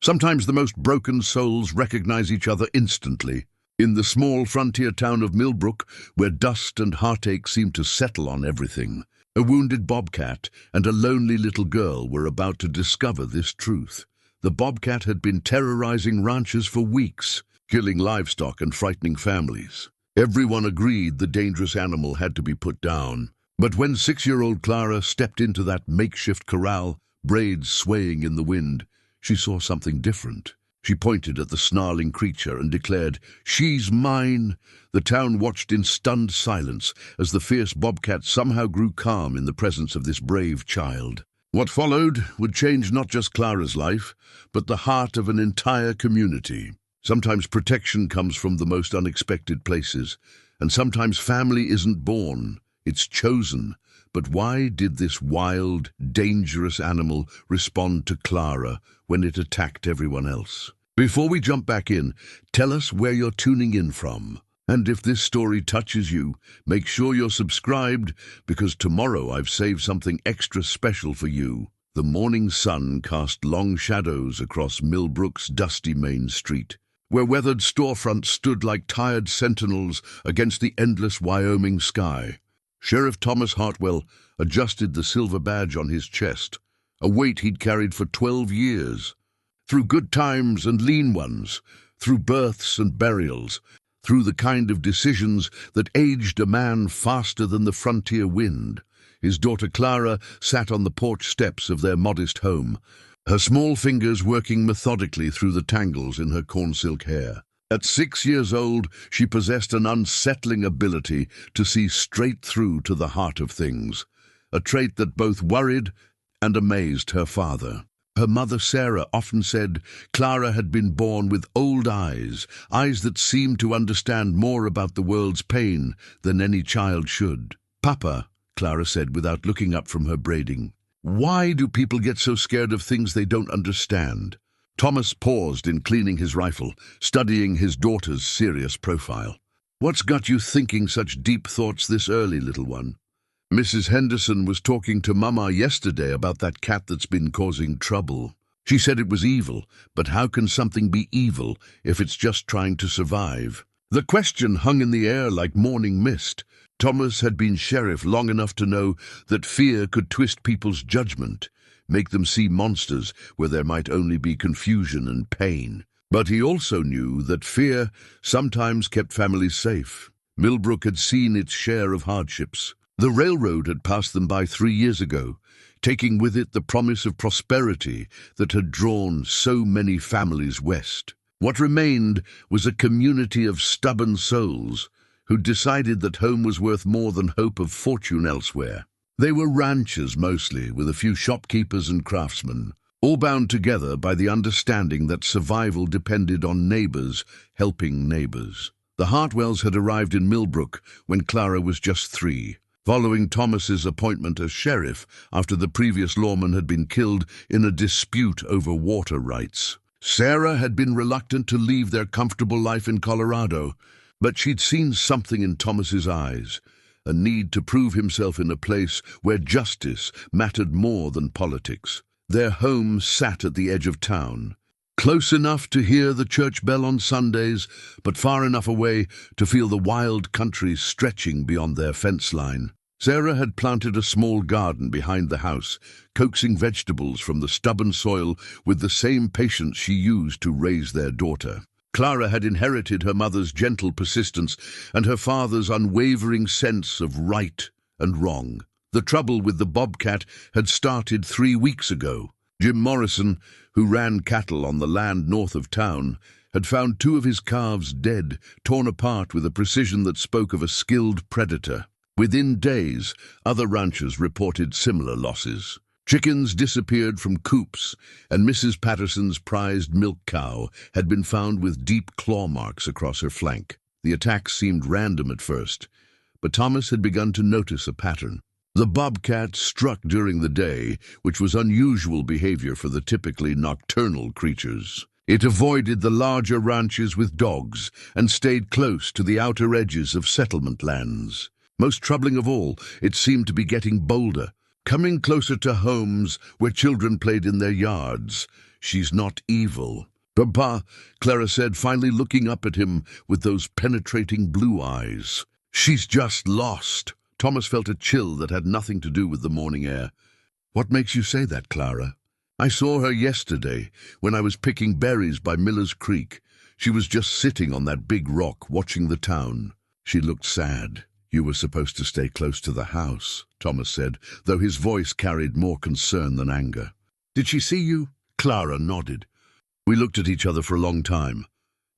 Sometimes the most broken souls recognize each other instantly. In the small frontier town of Millbrook, where dust and heartache seemed to settle on everything, a wounded bobcat and a lonely little girl were about to discover this truth. The bobcat had been terrorizing ranches for weeks, killing livestock and frightening families. Everyone agreed the dangerous animal had to be put down. But when 6-year-old Clara stepped into that makeshift corral, braids swaying in the wind, she saw something different. She pointed at the snarling creature and declared, "She's mine!" The town watched in stunned silence as the fierce bobcat somehow grew calm in the presence of this brave child. What followed would change not just Clara's life, but the heart of an entire community. Sometimes protection comes from the most unexpected places, and sometimes family isn't born, it's chosen. But why did this wild, dangerous animal respond to Clara when it attacked everyone else? Before we jump back in, tell us where you're tuning in from. And if this story touches you, make sure you're subscribed, because tomorrow I've saved something extra special for you. The morning sun cast long shadows across Millbrook's dusty main street, where weathered storefronts stood like tired sentinels against the endless Wyoming sky. Sheriff Thomas Hartwell adjusted the silver badge on his chest, a weight he'd carried for 12 years. Through good times and lean ones, through births and burials, through the kind of decisions that aged a man faster than the frontier wind, his daughter Clara sat on the porch steps of their modest home, her small fingers working methodically through the tangles in her cornsilk hair. At 6 years old, she possessed an unsettling ability to see straight through to the heart of things, a trait that both worried and amazed her father. Her mother Sarah often said Clara had been born with old eyes, eyes that seemed to understand more about the world's pain than any child should. "Papa," Clara said without looking up from her braiding, "why do people get so scared of things they don't understand?" Thomas paused in cleaning his rifle, studying his daughter's serious profile. "What's got you thinking such deep thoughts this early, little one?" "Mrs. Henderson was talking to Mama yesterday about that cat that's been causing trouble. She said it was evil, but how can something be evil if it's just trying to survive?" The question hung in the air like morning mist. Thomas had been sheriff long enough to know that fear could twist people's judgment, make them see monsters where there might only be confusion and pain. But he also knew that fear sometimes kept families safe. Millbrook had seen its share of hardships. The railroad had passed them by 3 years ago, taking with it the promise of prosperity that had drawn so many families west. What remained was a community of stubborn souls who decided that home was worth more than hope of fortune elsewhere. They were ranchers mostly, with a few shopkeepers and craftsmen, all bound together by the understanding that survival depended on neighbors helping neighbors. The Hartwells had arrived in Millbrook when Clara was just 3. Following Thomas's appointment as sheriff after the previous lawman had been killed in a dispute over water rights. Sarah had been reluctant to leave their comfortable life in Colorado, but she'd seen something in Thomas's eyes, a need to prove himself in a place where justice mattered more than politics. Their home sat at the edge of town, close enough to hear the church bell on Sundays, but far enough away to feel the wild country stretching beyond their fence line. Sarah had planted a small garden behind the house, coaxing vegetables from the stubborn soil with the same patience she used to raise their daughter. Clara had inherited her mother's gentle persistence and her father's unwavering sense of right and wrong. The trouble with the bobcat had started 3 weeks ago. Jim Morrison, who ran cattle on the land north of town, had found 2 of his calves dead, torn apart with a precision that spoke of a skilled predator. Within days, other ranchers reported similar losses. Chickens disappeared from coops, and Mrs. Patterson's prized milk cow had been found with deep claw marks across her flank. The attacks seemed random at first, but Thomas had begun to notice a pattern. The bobcat struck during the day, which was unusual behavior for the typically nocturnal creatures. It avoided the larger ranches with dogs and stayed close to the outer edges of settlement lands. Most troubling of all, it seemed to be getting bolder, coming closer to homes where children played in their yards, She's not evil. Papa, Clara said, finally looking up at him with those penetrating blue eyes. She's just lost. Thomas felt a chill that had nothing to do with the morning air. What makes you say that, Clara? I saw her yesterday when I was picking berries by Miller's Creek. She was just sitting on that big rock watching the town. She looked sad. You were supposed to stay close to the house, Thomas said, though his voice carried more concern than anger. Did she see you? Clara nodded. We looked at each other for a long time.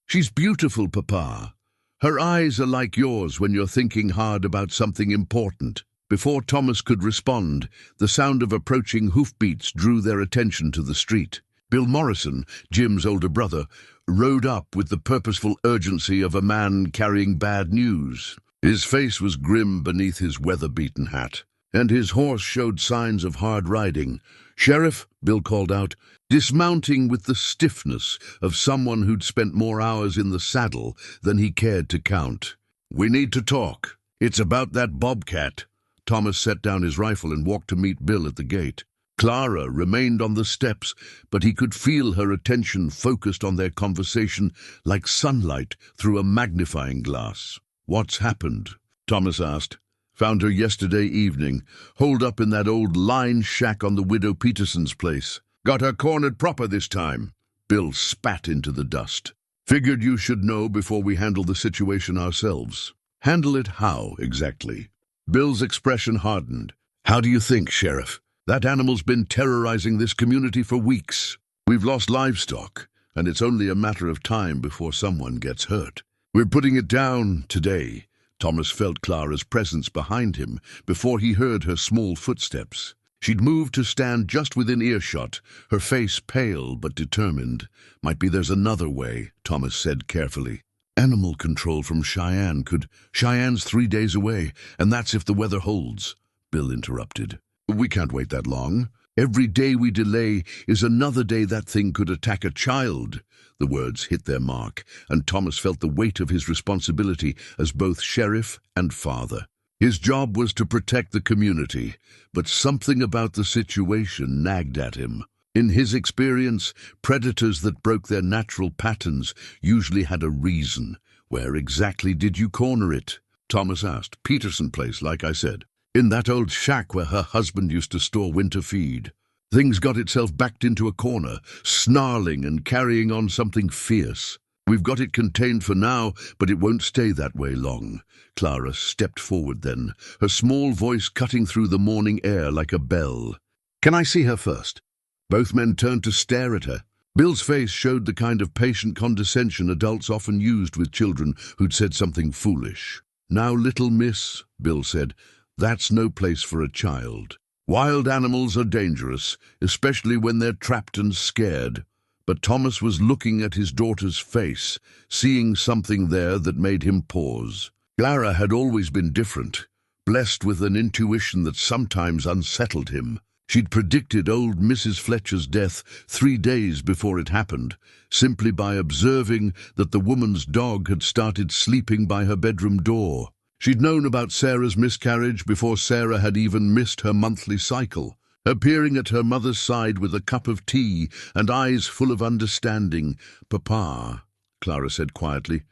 She's beautiful, Papa. Her eyes are like yours when you're thinking hard about something important. Before Thomas could respond, the sound of approaching hoofbeats drew their attention to the street. Bill Morrison, Jim's older brother, rode up with the purposeful urgency of a man carrying bad news. His face was grim beneath his weather-beaten hat, and his horse showed signs of hard riding. "Sheriff," Bill called out, dismounting with the stiffness of someone who'd spent more hours in the saddle than he cared to count. "We need to talk. It's about that bobcat." Thomas set down his rifle and walked to meet Bill at the gate. Clara remained on the steps, but he could feel her attention focused on their conversation like sunlight through a magnifying glass. "What's happened?" Thomas asked. "Found her yesterday evening, holed up in that old line shack on the widow Peterson's place. Got her cornered proper this time." Bill spat into the dust. "Figured you should know before we handle the situation ourselves." "Handle it how, exactly?" Bill's expression hardened. "How do you think, Sheriff? That animal's been terrorizing this community for weeks. We've lost livestock, and it's only a matter of time before someone gets hurt. We're putting it down today." Thomas felt Clara's presence behind him before he heard her small footsteps. She'd moved to stand just within earshot, her face pale but determined. "Might be there's another way," Thomas said carefully. "Animal control from Cheyenne could—" "Cheyenne's 3 days away, and that's if the weather holds," Bill interrupted. "We can't wait that long. Every day we delay is another day that thing could attack a child." The words hit their mark, and Thomas felt the weight of his responsibility as both sheriff and father. His job was to protect the community, but something about the situation nagged at him. In his experience, predators that broke their natural patterns usually had a reason. "Where exactly did you corner it?" Thomas asked. "Peterson Place, like I said. In that old shack where her husband used to store winter feed. Things got itself backed into a corner, snarling and carrying on something fierce. We've got it contained for now, but it won't stay that way long." Clara stepped forward then, her small voice cutting through the morning air like a bell. "Can I see her first?" Both men turned to stare at her. Bill's face showed the kind of patient condescension adults often used with children who'd said something foolish. "Now, little miss," Bill said, "that's no place for a child. Wild animals are dangerous, especially when they're trapped and scared." But Thomas was looking at his daughter's face, seeing something there that made him pause. Clara had always been different, blessed with an intuition that sometimes unsettled him. She'd predicted old Mrs. Fletcher's death 3 days before it happened, simply by observing that the woman's dog had started sleeping by her bedroom door. She'd known about Sarah's miscarriage before Sarah had even missed her monthly cycle. Appearing at her mother's side with a cup of tea and eyes full of understanding. "Papa," Clara said quietly,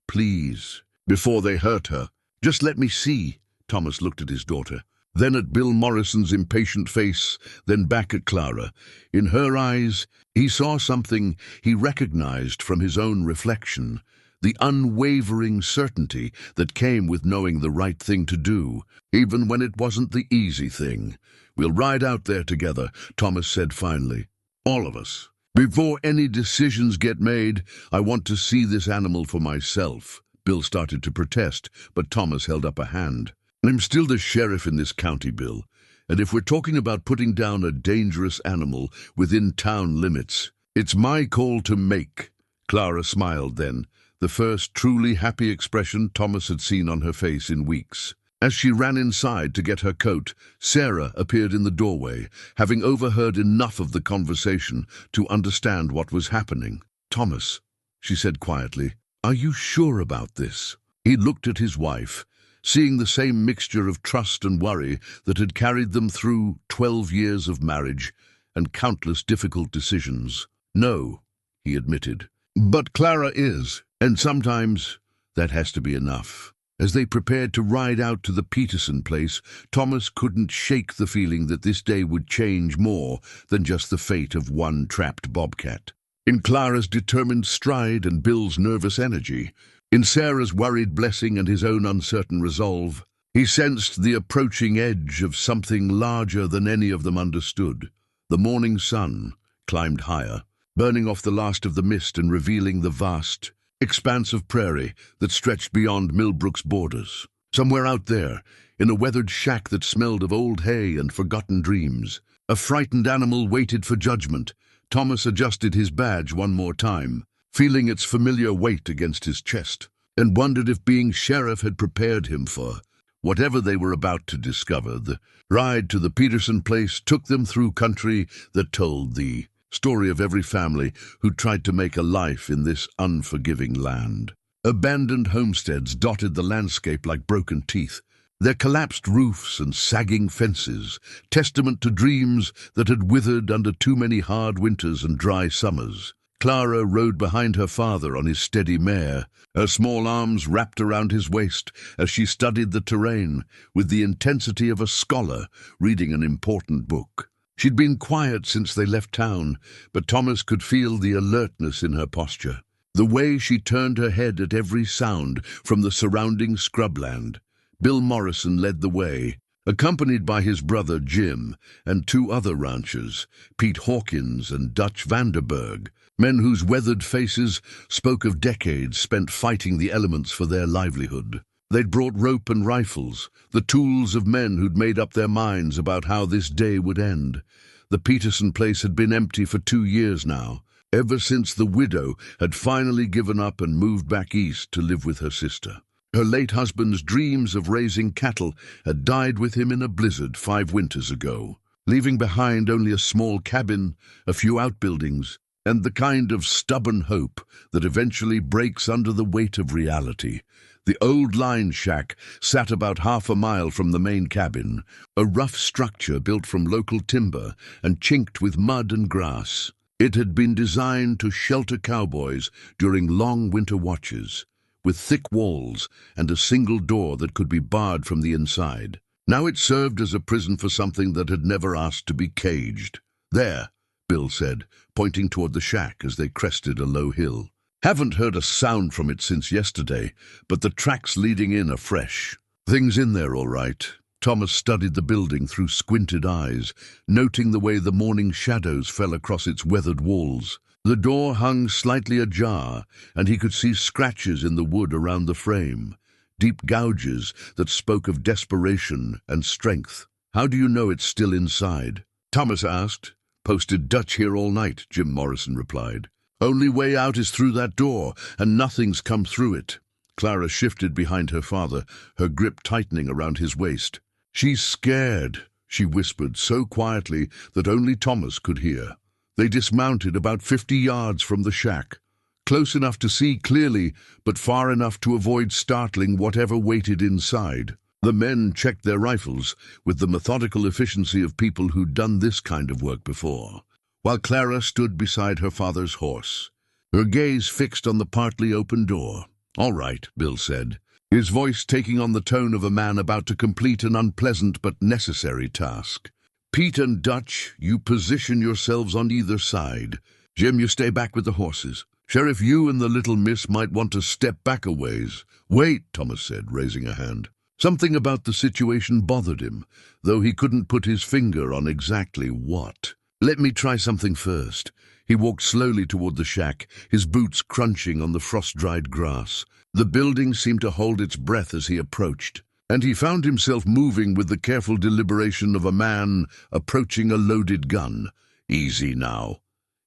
"please, before they hurt her, just let me see." Thomas looked at his daughter, then at Bill Morrison's impatient face, then back at Clara. In her eyes, he saw something he recognized from his own reflection, the unwavering certainty that came with knowing the right thing to do, even when it wasn't the easy thing. "We'll ride out there together," Thomas said finally. "All of us. Before any decisions get made, I want to see this animal for myself." Bill started to protest, but Thomas held up a hand. "I'm still the sheriff in this county, Bill, and if we're talking about putting down a dangerous animal within town limits, it's my call to make." Clara smiled then, the first truly happy expression Thomas had seen on her face in weeks. As she ran inside to get her coat, Sarah appeared in the doorway, having overheard enough of the conversation to understand what was happening. "Thomas," she said quietly, "are you sure about this?" He looked at his wife, seeing the same mixture of trust and worry that had carried them through 12 years of marriage and countless difficult decisions. No, he admitted. But Clara is, and sometimes that has to be enough. As they prepared to ride out to the Peterson place, Thomas couldn't shake the feeling that this day would change more than just the fate of one trapped bobcat. In Clara's determined stride and Bill's nervous energy, in Sarah's worried blessing and his own uncertain resolve, he sensed the approaching edge of something larger than any of them understood. The morning sun climbed higher, burning off the last of the mist and revealing the vast expanse of prairie that stretched beyond Millbrook's borders. Somewhere out there, in a weathered shack that smelled of old hay and forgotten dreams, a frightened animal waited for judgment. Thomas adjusted his badge one more time, feeling its familiar weight against his chest, and wondered if being sheriff had prepared him for whatever they were about to discover. The ride to the Peterson place took them through country that told the story of every family who tried to make a life in this unforgiving land. Abandoned homesteads dotted the landscape like broken teeth, their collapsed roofs and sagging fences, testament to dreams that had withered under too many hard winters and dry summers. Clara rode behind her father on his steady mare, her small arms wrapped around his waist as she studied the terrain with the intensity of a scholar reading an important book. She'd been quiet since they left town, but Thomas could feel the alertness in her posture, the way she turned her head at every sound from the surrounding scrubland. Bill Morrison led the way, accompanied by his brother Jim and two other ranchers, Pete Hawkins and Dutch Vanderberg, men whose weathered faces spoke of decades spent fighting the elements for their livelihood. They'd brought rope and rifles, the tools of men who'd made up their minds about how this day would end. The Peterson place had been empty for 2 years now, ever since the widow had finally given up and moved back east to live with her sister. Her late husband's dreams of raising cattle had died with him in a blizzard 5 winters ago, leaving behind only a small cabin, a few outbuildings, and the kind of stubborn hope that eventually breaks under the weight of reality. The old line shack sat about half a mile from the main cabin, a rough structure built from local timber and chinked with mud and grass. It had been designed to shelter cowboys during long winter watches, with thick walls and a single door that could be barred from the inside. Now it served as a prison for something that had never asked to be caged. "There," Bill said, pointing toward the shack as they crested a low hill. "Haven't heard a sound from it since yesterday, but the tracks leading in are fresh. Things in there all right." Thomas studied the building through squinted eyes, noting the way the morning shadows fell across its weathered walls. The door hung slightly ajar, and he could see scratches in the wood around the frame, deep gouges that spoke of desperation and strength. "How do you know it's still inside?" Thomas asked. "Posted Dutch here all night," Jim Morrison replied. "Only way out is through that door, and nothing's come through it." Clara shifted behind her father, her grip tightening around his waist. "She's scared," she whispered so quietly that only Thomas could hear. They dismounted about 50 yards from the shack, close enough to see clearly, but far enough to avoid startling whatever waited inside. The men checked their rifles with the methodical efficiency of people who'd done this kind of work before, while Clara stood beside her father's horse, her gaze fixed on the partly open door. "All right," Bill said, his voice taking on the tone of a man about to complete an unpleasant but necessary task. "Pete and Dutch, you position yourselves on either side. Jim, you stay back with the horses. Sheriff, you and the little miss might want to step back a ways." "Wait," Thomas said, raising a hand. Something about the situation bothered him, though he couldn't put his finger on exactly what. "Let me try something first." He walked slowly toward the shack, his boots crunching on the frost-dried grass. The building seemed to hold its breath as he approached, and he found himself moving with the careful deliberation of a man approaching a loaded gun. "Easy now,"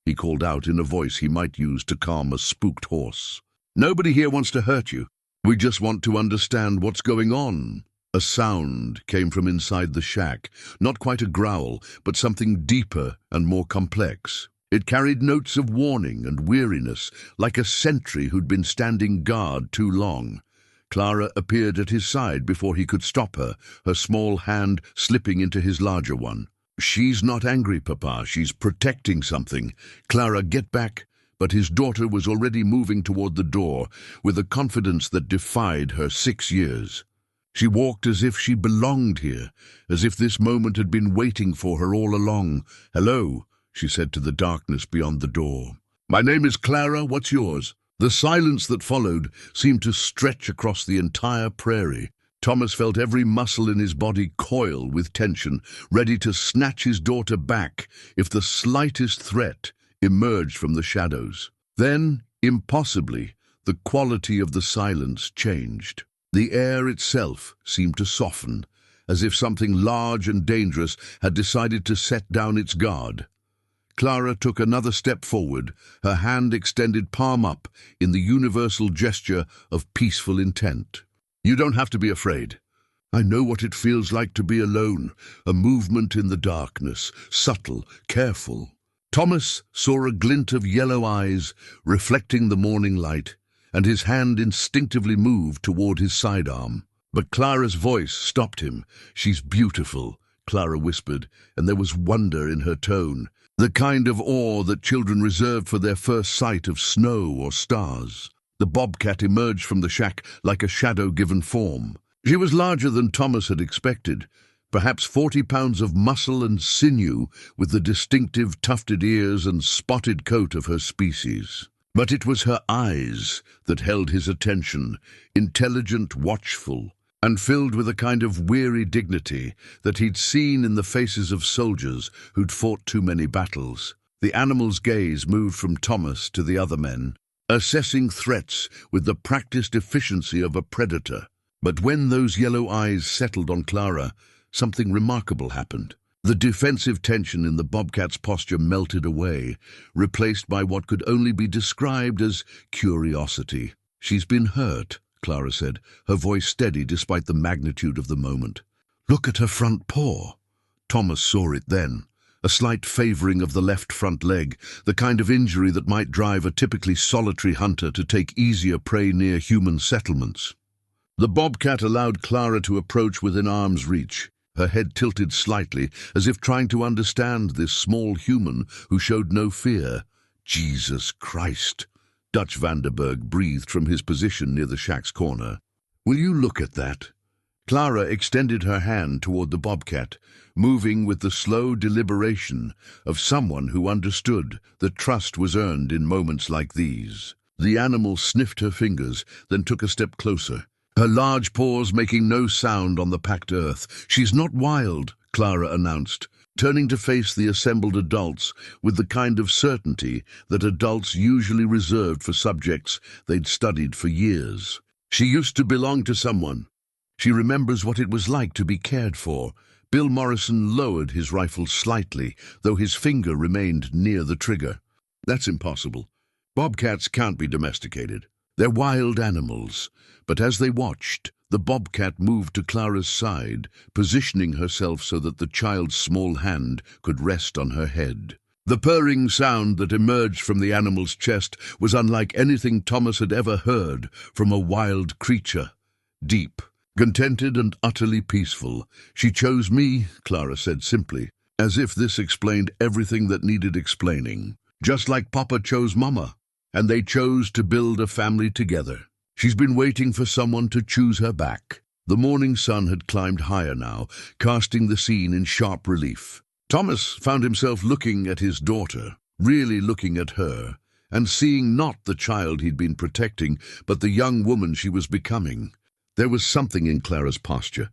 he called out in a voice he might use to calm a spooked horse. "Nobody here wants to hurt you. We just want to understand what's going on." A sound came from inside the shack, not quite a growl, but something deeper and more complex. It carried notes of warning and weariness, like a sentry who'd been standing guard too long. Clara appeared at his side before he could stop her, her small hand slipping into his larger one. She's not angry, Papa. She's protecting something. Clara, get back. But his daughter was already moving toward the door with a confidence that defied her 6 years. She walked as if she belonged here, as if this moment had been waiting for her all along. "Hello," she said to the darkness beyond the door. "My name is Clara. What's yours?" The silence that followed seemed to stretch across the entire prairie. Thomas felt every muscle in his body coil with tension, ready to snatch his daughter back if the slightest threat emerged from the shadows. Then, impossibly, the quality of the silence changed. The air itself seemed to soften, as if something large and dangerous had decided to set down its guard. Clara took another step forward, her hand extended palm up in the universal gesture of peaceful intent. "You don't have to be afraid. I know what it feels like to be alone, a movement in the darkness, subtle, careful." Thomas saw a glint of yellow eyes reflecting the morning light, and his hand instinctively moved toward his sidearm. But Clara's voice stopped him. "She's beautiful," Clara whispered, and there was wonder in her tone, the kind of awe that children reserve for their first sight of snow or stars. The bobcat emerged from the shack like a shadow-given form. She was larger than Thomas had expected, perhaps 40 pounds of muscle and sinew, with the distinctive tufted ears and spotted coat of her species. But it was her eyes that held his attention, intelligent, watchful, and filled with a kind of weary dignity that he'd seen in the faces of soldiers who'd fought too many battles. The animal's gaze moved from Thomas to the other men, assessing threats with the practiced efficiency of a predator. But when those yellow eyes settled on Clara, something remarkable happened. The defensive tension in the bobcat's posture melted away, replaced by what could only be described as curiosity. "She's been hurt," Clara said, her voice steady despite the magnitude of the moment. "Look at her front paw." Thomas saw it then, a slight favoring of the left front leg, the kind of injury that might drive a typically solitary hunter to take easier prey near human settlements. The bobcat allowed Clara to approach within arm's reach, her head tilted slightly, as if trying to understand this small human who showed no fear. "Jesus Christ!" Dutch Vanderberg breathed from his position near the shack's corner. "Will you look at that?" Clara extended her hand toward the bobcat, moving with the slow deliberation of someone who understood that trust was earned in moments like these. The animal sniffed her fingers, then took a step closer, her large paws making no sound on the packed earth. "She's not wild," Clara announced, turning to face the assembled adults with the kind of certainty that adults usually reserved for subjects they'd studied for years. "She used to belong to someone. She remembers what it was like to be cared for." Bill Morrison lowered his rifle slightly, though his finger remained near the trigger. "That's impossible. Bobcats can't be domesticated. They're wild animals." But as they watched, the bobcat moved to Clara's side, positioning herself so that the child's small hand could rest on her head. The purring sound that emerged from the animal's chest was unlike anything Thomas had ever heard from a wild creature. Deep, contented and utterly peaceful. "She chose me," Clara said simply, as if this explained everything that needed explaining. "Just like Papa chose Mama, and they chose to build a family together. She's been waiting for someone to choose her back." The morning sun had climbed higher now, casting the scene in sharp relief. Thomas found himself looking at his daughter, really looking at her, and seeing not the child he'd been protecting, but the young woman she was becoming. There was something in Clara's posture,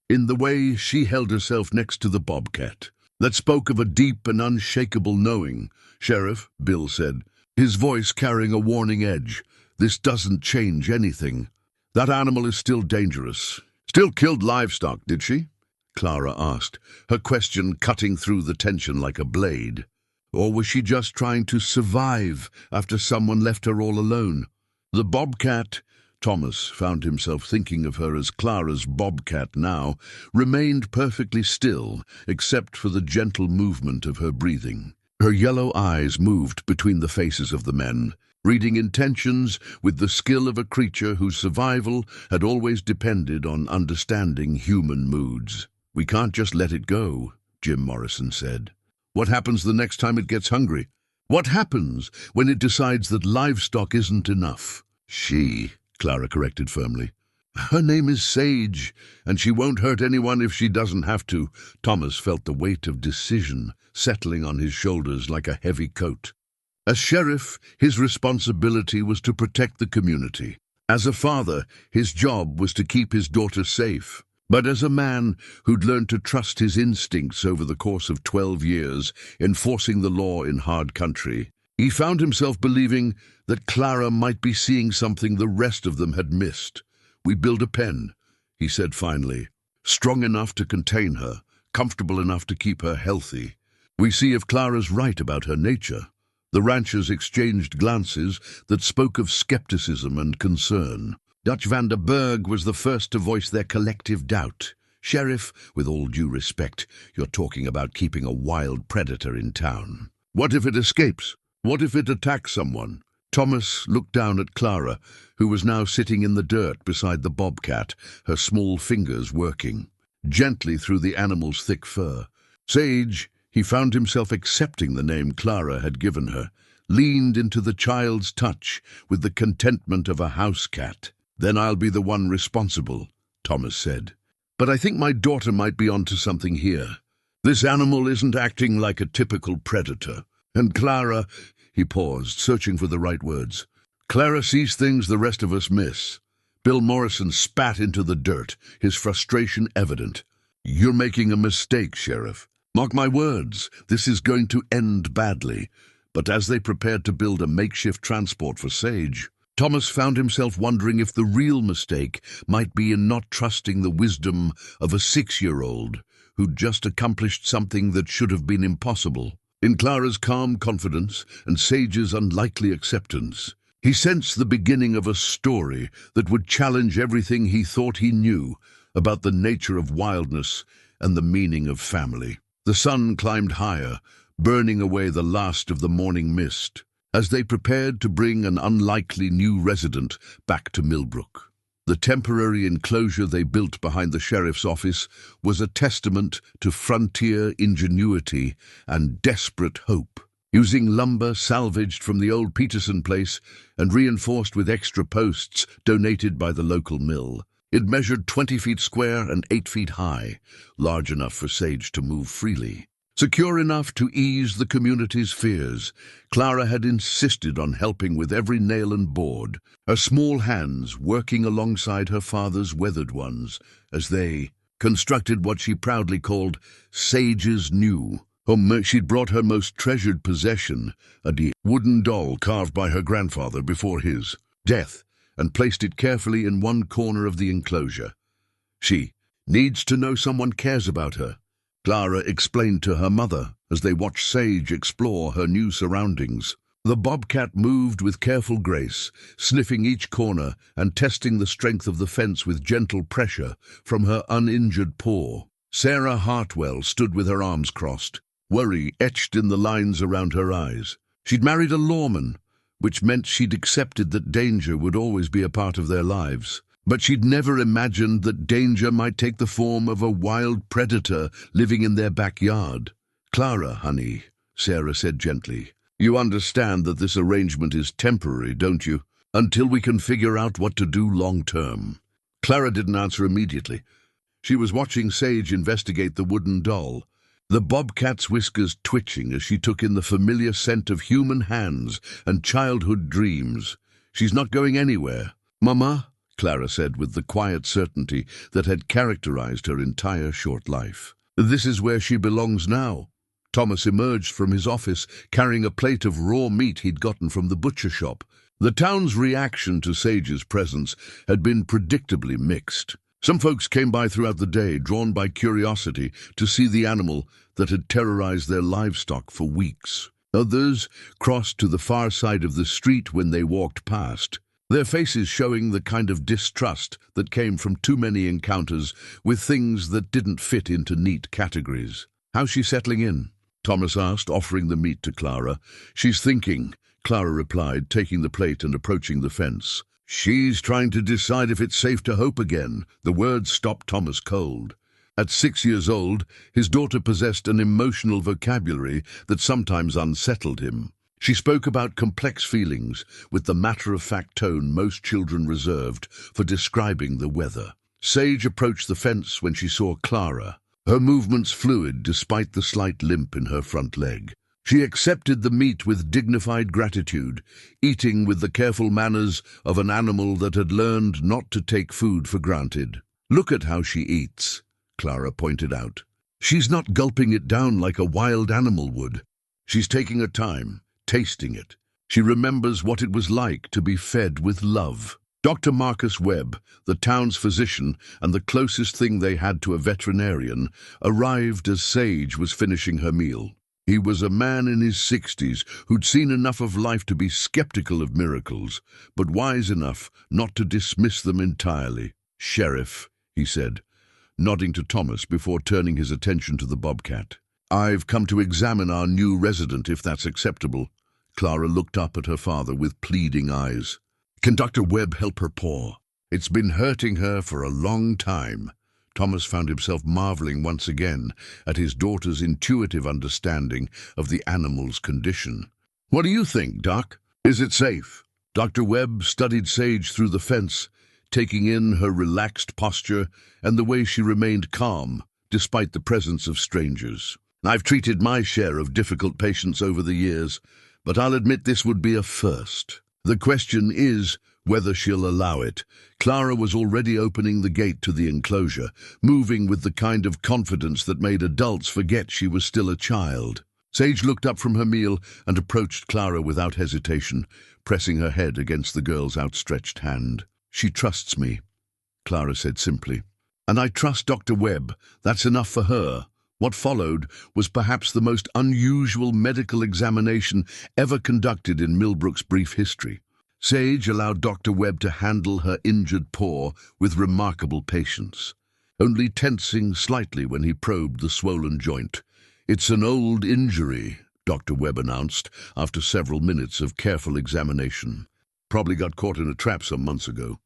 in the way she held herself next to the bobcat, that spoke of a deep and unshakable knowing. "Sheriff," Bill said, his voice carrying a warning edge, "this doesn't change anything. That animal is still dangerous." "Still killed livestock, did she?" Clara asked, her question cutting through the tension like a blade. Or was she just trying to survive after someone left her all alone? The bobcat, Thomas found himself thinking of her as Clara's bobcat now, remained perfectly still, except for the gentle movement of her breathing. Her yellow eyes moved between the faces of the men, reading intentions with the skill of a creature whose survival had always depended on understanding human moods. "We can't just let it go," Jim Morrison said. What happens the next time it gets hungry? What happens when it decides that livestock isn't enough? She, Clara corrected firmly. Her name is Sage, and she won't hurt anyone if she doesn't have to. Thomas felt the weight of decision settling on his shoulders like a heavy coat. As sheriff, his responsibility was to protect the community. As a father, his job was to keep his daughter safe. But as a man who'd learned to trust his instincts over the course of 12 years, enforcing the law in hard country, he found himself believing that Clara might be seeing something the rest of them had missed. We build a pen, he said finally, strong enough to contain her, comfortable enough to keep her healthy. We see if Clara's right about her nature. The ranchers exchanged glances that spoke of skepticism and concern. Dutch van der Berg was the first to voice their collective doubt. Sheriff, with all due respect, you're talking about keeping a wild predator in town. What if it escapes? What if it attacks someone? Thomas looked down at Clara, who was now sitting in the dirt beside the bobcat, her small fingers working gently through the animal's thick fur. Sage, he found himself accepting the name Clara had given her, leaned into the child's touch with the contentment of a house cat. Then I'll be the one responsible, Thomas said. But I think my daughter might be onto something here. This animal isn't acting like a typical predator. And Clara, he paused, searching for the right words. Clara sees things the rest of us miss. Bill Morrison spat into the dirt, his frustration evident. You're making a mistake, Sheriff. Mark my words, this is going to end badly. But as they prepared to build a makeshift transport for Sage, Thomas found himself wondering if the real mistake might be in not trusting the wisdom of a 6-year-old who'd just accomplished something that should have been impossible. In Clara's calm confidence and Sage's unlikely acceptance, he sensed the beginning of a story that would challenge everything he thought he knew about the nature of wildness and the meaning of family. The sun climbed higher, burning away the last of the morning mist, as they prepared to bring an unlikely new resident back to Millbrook. The temporary enclosure they built behind the sheriff's office was a testament to frontier ingenuity and desperate hope. Using lumber salvaged from the old Peterson place and reinforced with extra posts donated by the local mill, it measured 20 feet square and 8 feet high, large enough for Sage to move freely. Secure enough to ease the community's fears, Clara had insisted on helping with every nail and board, her small hands working alongside her father's weathered ones as they constructed what she proudly called Sage's New home. She'd brought her most treasured possession, a wooden doll carved by her grandfather before his death, and placed it carefully in one corner of the enclosure. She needs to know someone cares about her, Clara explained to her mother as they watched Sage explore her new surroundings. The bobcat moved with careful grace, sniffing each corner and testing the strength of the fence with gentle pressure from her uninjured paw. Sarah Hartwell stood with her arms crossed, worry etched in the lines around her eyes. She'd married a lawman, which meant she'd accepted that danger would always be a part of their lives. But she'd never imagined that danger might take the form of a wild predator living in their backyard. Clara, honey, Sarah said gently, you understand that this arrangement is temporary, don't you? Until we can figure out what to do long term. Clara didn't answer immediately. She was watching Sage investigate the wooden doll, the bobcat's whiskers twitching as she took in the familiar scent of human hands and childhood dreams. She's not going anywhere. Mama, Clara said with the quiet certainty that had characterized her entire short life. This is where she belongs now. Thomas emerged from his office carrying a plate of raw meat he'd gotten from the butcher shop. The town's reaction to Sage's presence had been predictably mixed. Some folks came by throughout the day, drawn by curiosity to see the animal that had terrorized their livestock for weeks. Others crossed to the far side of the street when they walked past, their faces showing the kind of distrust that came from too many encounters with things that didn't fit into neat categories. How's she settling in? Thomas asked, offering the meat to Clara. She's thinking, Clara replied, taking the plate and approaching the fence. She's trying to decide if it's safe to hope again. The words stopped Thomas cold. At 6 years old, his daughter possessed an emotional vocabulary that sometimes unsettled him. She spoke about complex feelings with the matter-of-fact tone most children reserved for describing the weather. Sage approached the fence when she saw Clara, her movements fluid despite the slight limp in her front leg. She accepted the meat with dignified gratitude, eating with the careful manners of an animal that had learned not to take food for granted. "Look at how she eats," Clara pointed out. "She's not gulping it down like a wild animal would. She's taking her time, tasting it. She remembers what it was like to be fed with love." Dr. Marcus Webb, the town's physician and the closest thing they had to a veterinarian, arrived as Sage was finishing her meal. He was a man in his 60s who'd seen enough of life to be skeptical of miracles, but wise enough not to dismiss them entirely. "Sheriff," he said, nodding to Thomas before turning his attention to the bobcat. "I've come to examine our new resident, if that's acceptable." Clara looked up at her father with pleading eyes. "Can Dr. Webb help her paw? It's been hurting her for a long time." Thomas found himself marveling once again at his daughter's intuitive understanding of the animal's condition. "What do you think, Doc? Is it safe?" Dr. Webb studied Sage through the fence, taking in her relaxed posture and the way she remained calm, despite the presence of strangers. "I've treated my share of difficult patients over the years, but I'll admit this would be a first. The question is whether she'll allow it." Clara was already opening the gate to the enclosure, moving with the kind of confidence that made adults forget she was still a child. Sage looked up from her meal and approached Clara without hesitation, pressing her head against the girl's outstretched hand. "She trusts me," Clara said simply. "And I trust Dr. Webb. That's enough for her." What followed was perhaps the most unusual medical examination ever conducted in Millbrook's brief history. Sage allowed Dr. Webb to handle her injured paw with remarkable patience, only tensing slightly when he probed the swollen joint. "It's an old injury," Dr. Webb announced after several minutes of careful examination. "Probably got caught in a trap some months ago.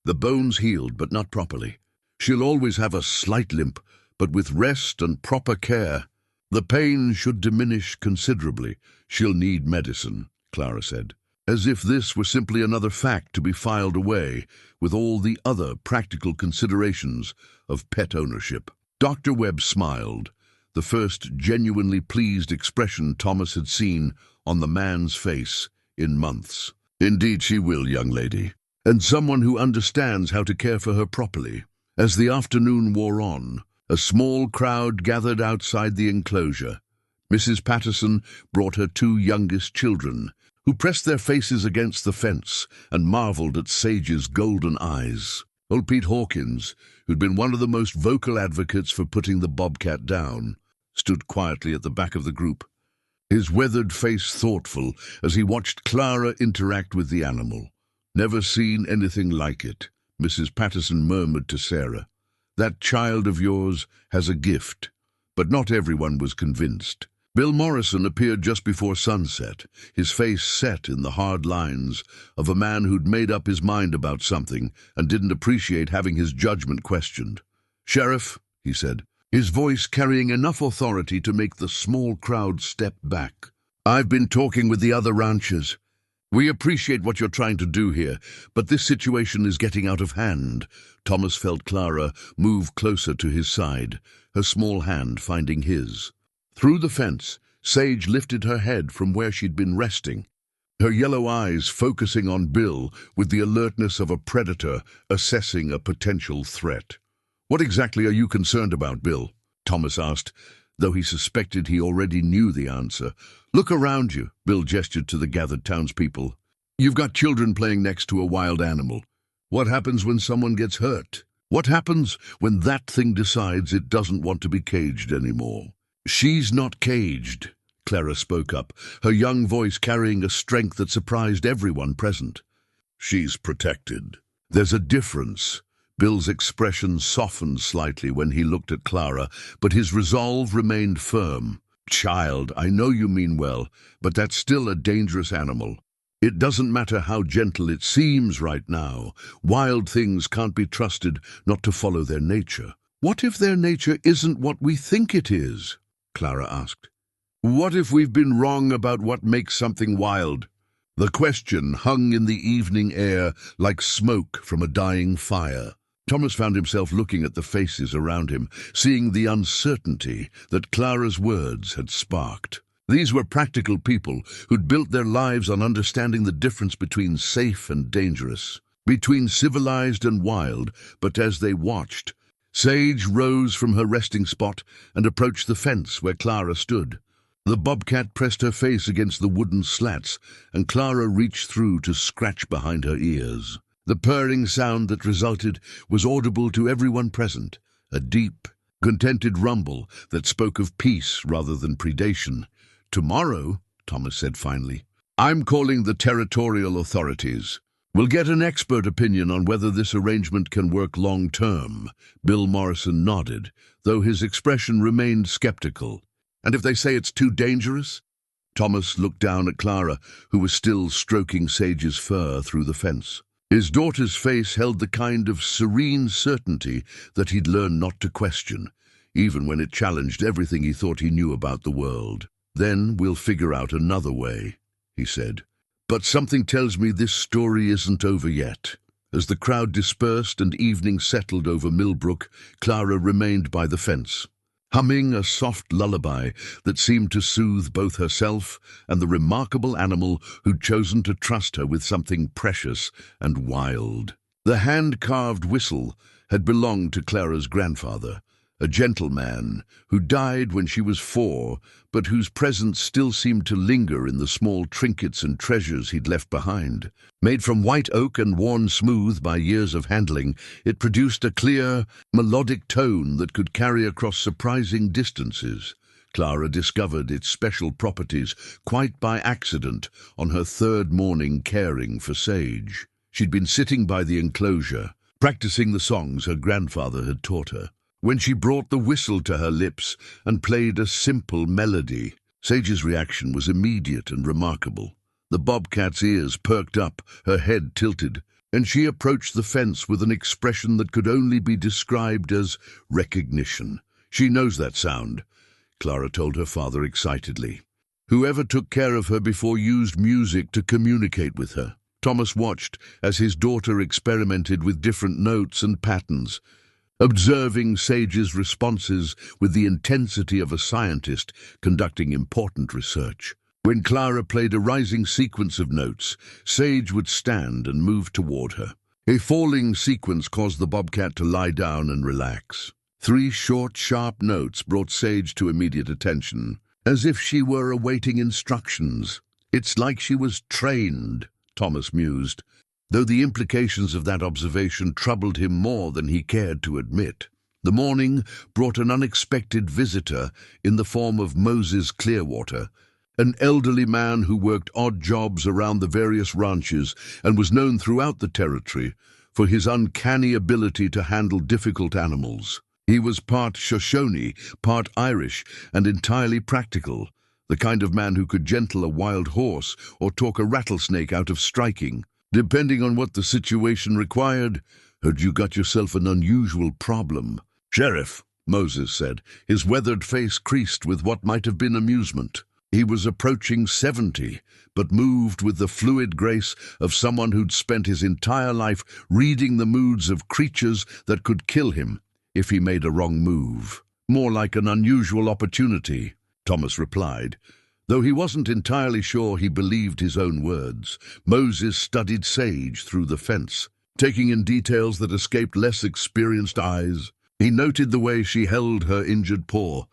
The bone's healed, but not properly. She'll always have a slight limp, but with rest and proper care, the pain should diminish considerably. She'll need medicine," Clara said, as if this were simply another fact to be filed away with all the other practical considerations of pet ownership. Dr. Webb smiled, the first genuinely pleased expression Thomas had seen on the man's face in months. "Indeed she will, young lady, and someone who understands how to care for her properly." As the afternoon wore on, a small crowd gathered outside the enclosure. Mrs. Patterson brought her 2 youngest children, who pressed their faces against the fence and marveled at Sage's golden eyes. Old Pete Hawkins, who'd been one of the most vocal advocates for putting the bobcat down, stood quietly at the back of the group, his weathered face thoughtful as he watched Clara interact with the animal. "Never seen anything like it," Mrs. Patterson murmured to Sarah. "That child of yours has a gift." But not everyone was convinced. Bill Morrison appeared just before sunset, his face set in the hard lines of a man who'd made up his mind about something and didn't appreciate having his judgment questioned. "Sheriff," he said, his voice carrying enough authority to make the small crowd step back, "I've been talking with the other ranchers. We appreciate what you're trying to do here, but this situation is getting out of hand." Thomas felt Clara move closer to his side, her small hand finding his. Through the fence, Sage lifted her head from where she'd been resting, her yellow eyes focusing on Bill with the alertness of a predator assessing a potential threat. "What exactly are you concerned about, Bill?" Thomas asked, though he suspected he already knew the answer. "Look around you," Bill gestured to the gathered townspeople. "You've got children playing next to a wild animal. What happens when someone gets hurt? What happens when that thing decides it doesn't want to be caged anymore?" "She's not caged," Clara spoke up, her young voice carrying a strength that surprised everyone present. "She's protected. There's a difference." Bill's expression softened slightly when he looked at Clara, but his resolve remained firm. "Child, I know you mean well, but that's still a dangerous animal. It doesn't matter how gentle it seems right now. Wild things can't be trusted not to follow their nature. "What if their nature isn't what we think it is?" Clara asked. "What if we've been wrong about what makes something wild?" The question hung in the evening air like smoke from a dying fire. Thomas found himself looking at the faces around him, seeing the uncertainty that Clara's words had sparked. These were practical people who'd built their lives on understanding the difference between safe and dangerous, between civilized and wild. But as they watched, Sage rose from her resting spot and approached the fence where Clara stood. The bobcat pressed her face against the wooden slats, and Clara reached through to scratch behind her ears. The purring sound that resulted was audible to everyone present, a deep, contented rumble that spoke of peace rather than predation. "Tomorrow," Thomas said finally, "I'm calling the territorial authorities. We'll get an expert opinion on whether this arrangement can work long-term." Bill Morrison nodded, though his expression remained skeptical. "And if they say it's too dangerous?" Thomas looked down at Clara, who was still stroking Sage's fur through the fence. His daughter's face held the kind of serene certainty that he'd learned not to question, even when it challenged everything he thought he knew about the world. "Then we'll figure out another way," he said. "But something tells me this story isn't over yet." As the crowd dispersed and evening settled over Millbrook, Clara remained by the fence, humming a soft lullaby that seemed to soothe both herself and the remarkable animal who'd chosen to trust her with something precious and wild. The hand-carved whistle had belonged to Clara's grandfather, a gentleman who died when she was 4, but whose presence still seemed to linger in the small trinkets and treasures he'd left behind. Made from white oak and worn smooth by years of handling, it produced a clear, melodic tone that could carry across surprising distances. Clara discovered its special properties quite by accident on her 3rd morning caring for Sage. She'd been sitting by the enclosure, practicing the songs her grandfather had taught her, when she brought the whistle to her lips and played a simple melody. Sage's reaction was immediate and remarkable. The bobcat's ears perked up, her head tilted, and she approached the fence with an expression that could only be described as recognition. "She knows that sound," Clara told her father excitedly. "Whoever took care of her before used music to communicate with her." Thomas watched as his daughter experimented with different notes and patterns, observing Sage's responses with the intensity of a scientist conducting important research. When Clara played a rising sequence of notes, Sage would stand and move toward her. A falling sequence caused the bobcat to lie down and relax. 3 short, sharp notes brought Sage to immediate attention, as if she were awaiting instructions. "It's like she was trained," Thomas mused, though the implications of that observation troubled him more than he cared to admit. The morning brought an unexpected visitor in the form of Moses Clearwater, an elderly man who worked odd jobs around the various ranches and was known throughout the territory for his uncanny ability to handle difficult animals. He was part Shoshone, part Irish, and entirely practical, the kind of man who could gentle a wild horse or talk a rattlesnake out of striking. "Depending on what the situation required, heard you got yourself an unusual problem." "Sheriff," Moses said, his weathered face creased with what might have been amusement. He was approaching 70, but moved with the fluid grace of someone who'd spent his entire life reading the moods of creatures that could kill him if he made a wrong move. "More like an unusual opportunity," Thomas replied. Though he wasn't entirely sure he believed his own words, Moses studied Sage through the fence, taking in details that escaped less experienced eyes. He noted the way she held her injured paw,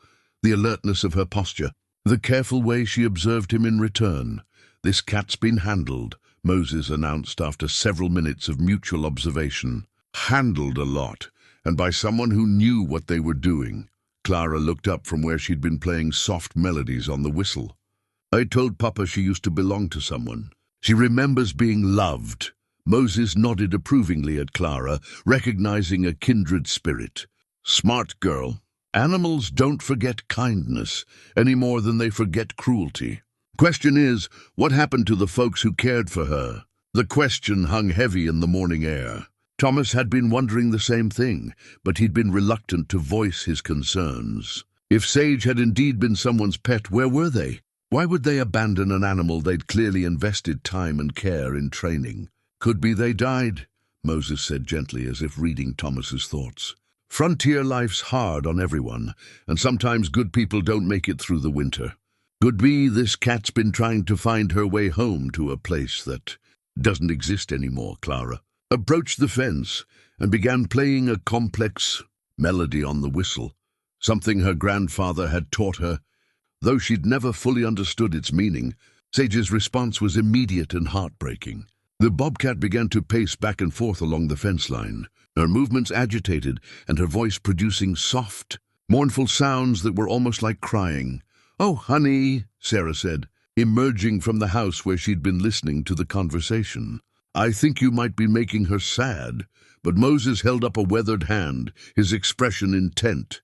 the alertness of her posture, the careful way she observed him in return. "This cat's been handled," Moses announced after several minutes of mutual observation. "Handled a lot, and by someone who knew what they were doing." Clara looked up from where she'd been playing soft melodies on the whistle. "I told Papa she used to belong to someone. She remembers being loved." Moses nodded approvingly at Clara, recognizing a kindred spirit. "Smart girl. Animals don't forget kindness any more than they forget cruelty. Question is, what happened to the folks who cared for her?" The question hung heavy in the morning air. Thomas had been wondering the same thing, but he'd been reluctant to voice his concerns. If Sage had indeed been someone's pet, where were they? Why would they abandon an animal they'd clearly invested time and care in training? Could be they died, Moses said gently, as if reading Thomas's thoughts. Frontier life's hard on everyone, and sometimes good people don't make it through the winter. Could be this cat's been trying to find her way home to a place that doesn't exist anymore. Clara approached the fence and began playing a complex melody on the whistle, something her grandfather had taught her. Though she'd never fully understood its meaning, Sage's response was immediate and heartbreaking. The bobcat began to pace back and forth along the fence line, her movements agitated and her voice producing soft, mournful sounds that were almost like crying. "Oh, honey," Sarah said, emerging from the house where she'd been listening to the conversation. "I think you might be making her sad." But Moses held up a weathered hand, his expression intent.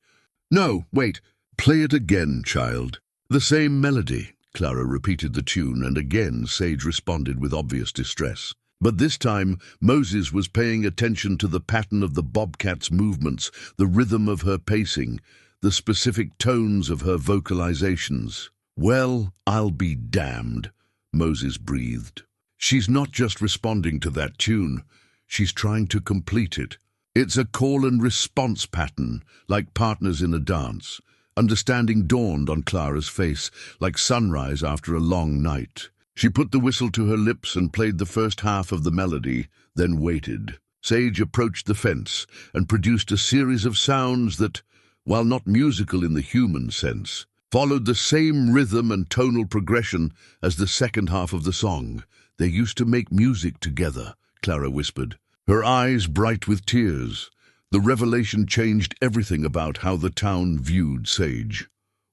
"No, wait, play it again, child." "The same melody." Clara repeated the tune, and again Sage responded with obvious distress. But this time, Moses was paying attention to the pattern of the bobcat's movements, the rhythm of her pacing, the specific tones of her vocalizations. "Well, I'll be damned," Moses breathed. "She's not just responding to that tune, she's trying to complete it. It's a call and response pattern, like partners in a dance." Understanding dawned on Clara's face, like sunrise after a long night. She put the whistle to her lips and played the first half of the melody, then waited. Sage approached the fence and produced a series of sounds that, while not musical in the human sense, followed the same rhythm and tonal progression as the second half of the song. "They used to make music together," Clara whispered, her eyes bright with tears. The revelation changed everything about how the town viewed Sage.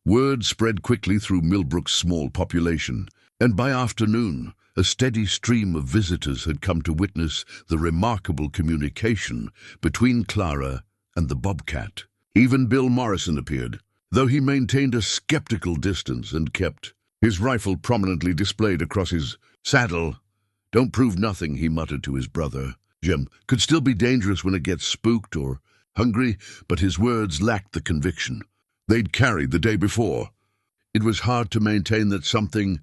Word spread quickly through Millbrook's small population, and by afternoon, a steady stream of visitors had come to witness the remarkable communication between Clara and the bobcat. Even Bill Morrison appeared, though he maintained a skeptical distance and kept his rifle prominently displayed across his saddle. "Don't prove nothing," he muttered to his brother. Jim could still be dangerous when it gets spooked or hungry, but his words lacked the conviction they'd carried the day before. It was hard to maintain that something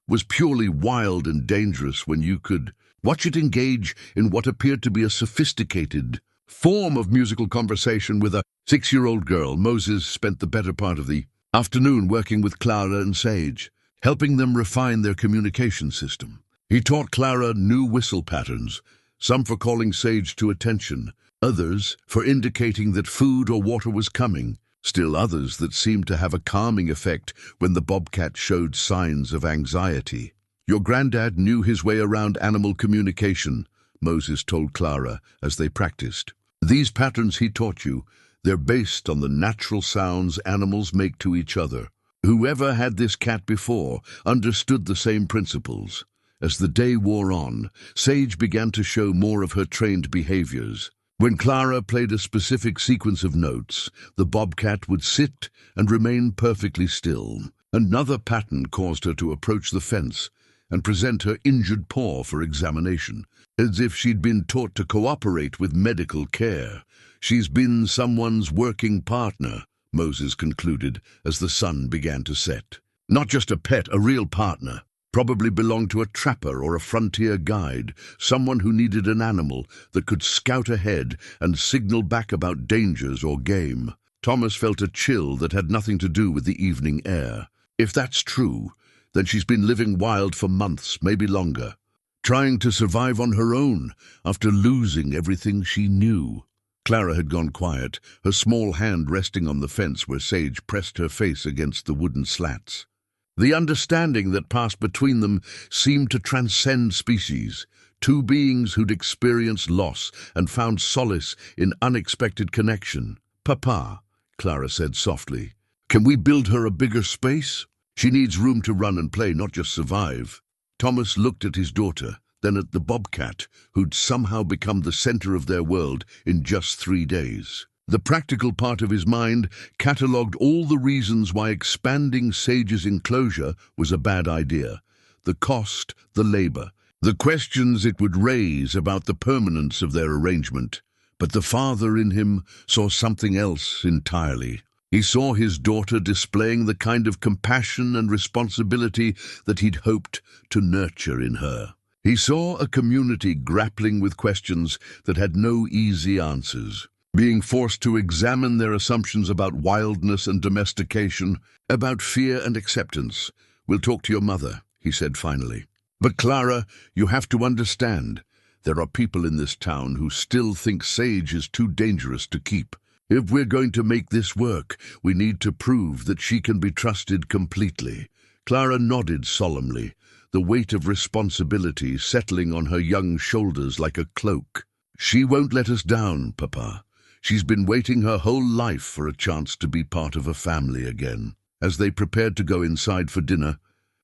was purely wild and dangerous when you could watch it engage in what appeared to be a sophisticated form of musical conversation with a 6-year-old girl. Moses spent the better part of the afternoon working with Clara and Sage, helping them refine their communication system. He taught Clara new whistle patterns, some for calling Sage to attention, others for indicating that food or water was coming, still others that seemed to have a calming effect when the bobcat showed signs of anxiety. "Your granddad knew his way around animal communication," Moses told Clara as they practiced. "These patterns he taught you, they're based on the natural sounds animals make to each other. Whoever had this cat before understood the same principles." As the day wore on, Sage began to show more of her trained behaviors. When Clara played a specific sequence of notes, the bobcat would sit and remain perfectly still. Another pattern caused her to approach the fence and present her injured paw for examination, as if she'd been taught to cooperate with medical care. "She's been someone's working partner," Moses concluded as the sun began to set. "Not just a pet, a real partner. Probably belonged to a trapper or a frontier guide, someone who needed an animal that could scout ahead and signal back about dangers or game." Thomas felt a chill that had nothing to do with the evening air. If that's true, then she's been living wild for months, maybe longer, trying to survive on her own after losing everything she knew. Clara had gone quiet, her small hand resting on the fence where Sage pressed her face against the wooden slats. The understanding that passed between them seemed to transcend species, two beings who'd experienced loss and found solace in unexpected connection. "Papa," Clara said softly, "can we build her a bigger space? She needs room to run and play, not just survive." Thomas looked at his daughter, then at the bobcat, who'd somehow become the center of their world in just 3 days. The practical part of his mind catalogued all the reasons why expanding Sage's enclosure was a bad idea. The cost, the labor, the questions it would raise about the permanence of their arrangement. But the father in him saw something else entirely. He saw his daughter displaying the kind of compassion and responsibility that he'd hoped to nurture in her. He saw a community grappling with questions that had no easy answers, being forced to examine their assumptions about wildness and domestication, about fear and acceptance. "We'll talk to your mother," he said finally. "But Clara, you have to understand, there are people in this town who still think Sage is too dangerous to keep. If we're going to make this work, we need to prove that she can be trusted completely." Clara nodded solemnly, the weight of responsibility settling on her young shoulders like a cloak. "She won't let us down, Papa. She's been waiting her whole life for a chance to be part of a family again." As they prepared to go inside for dinner,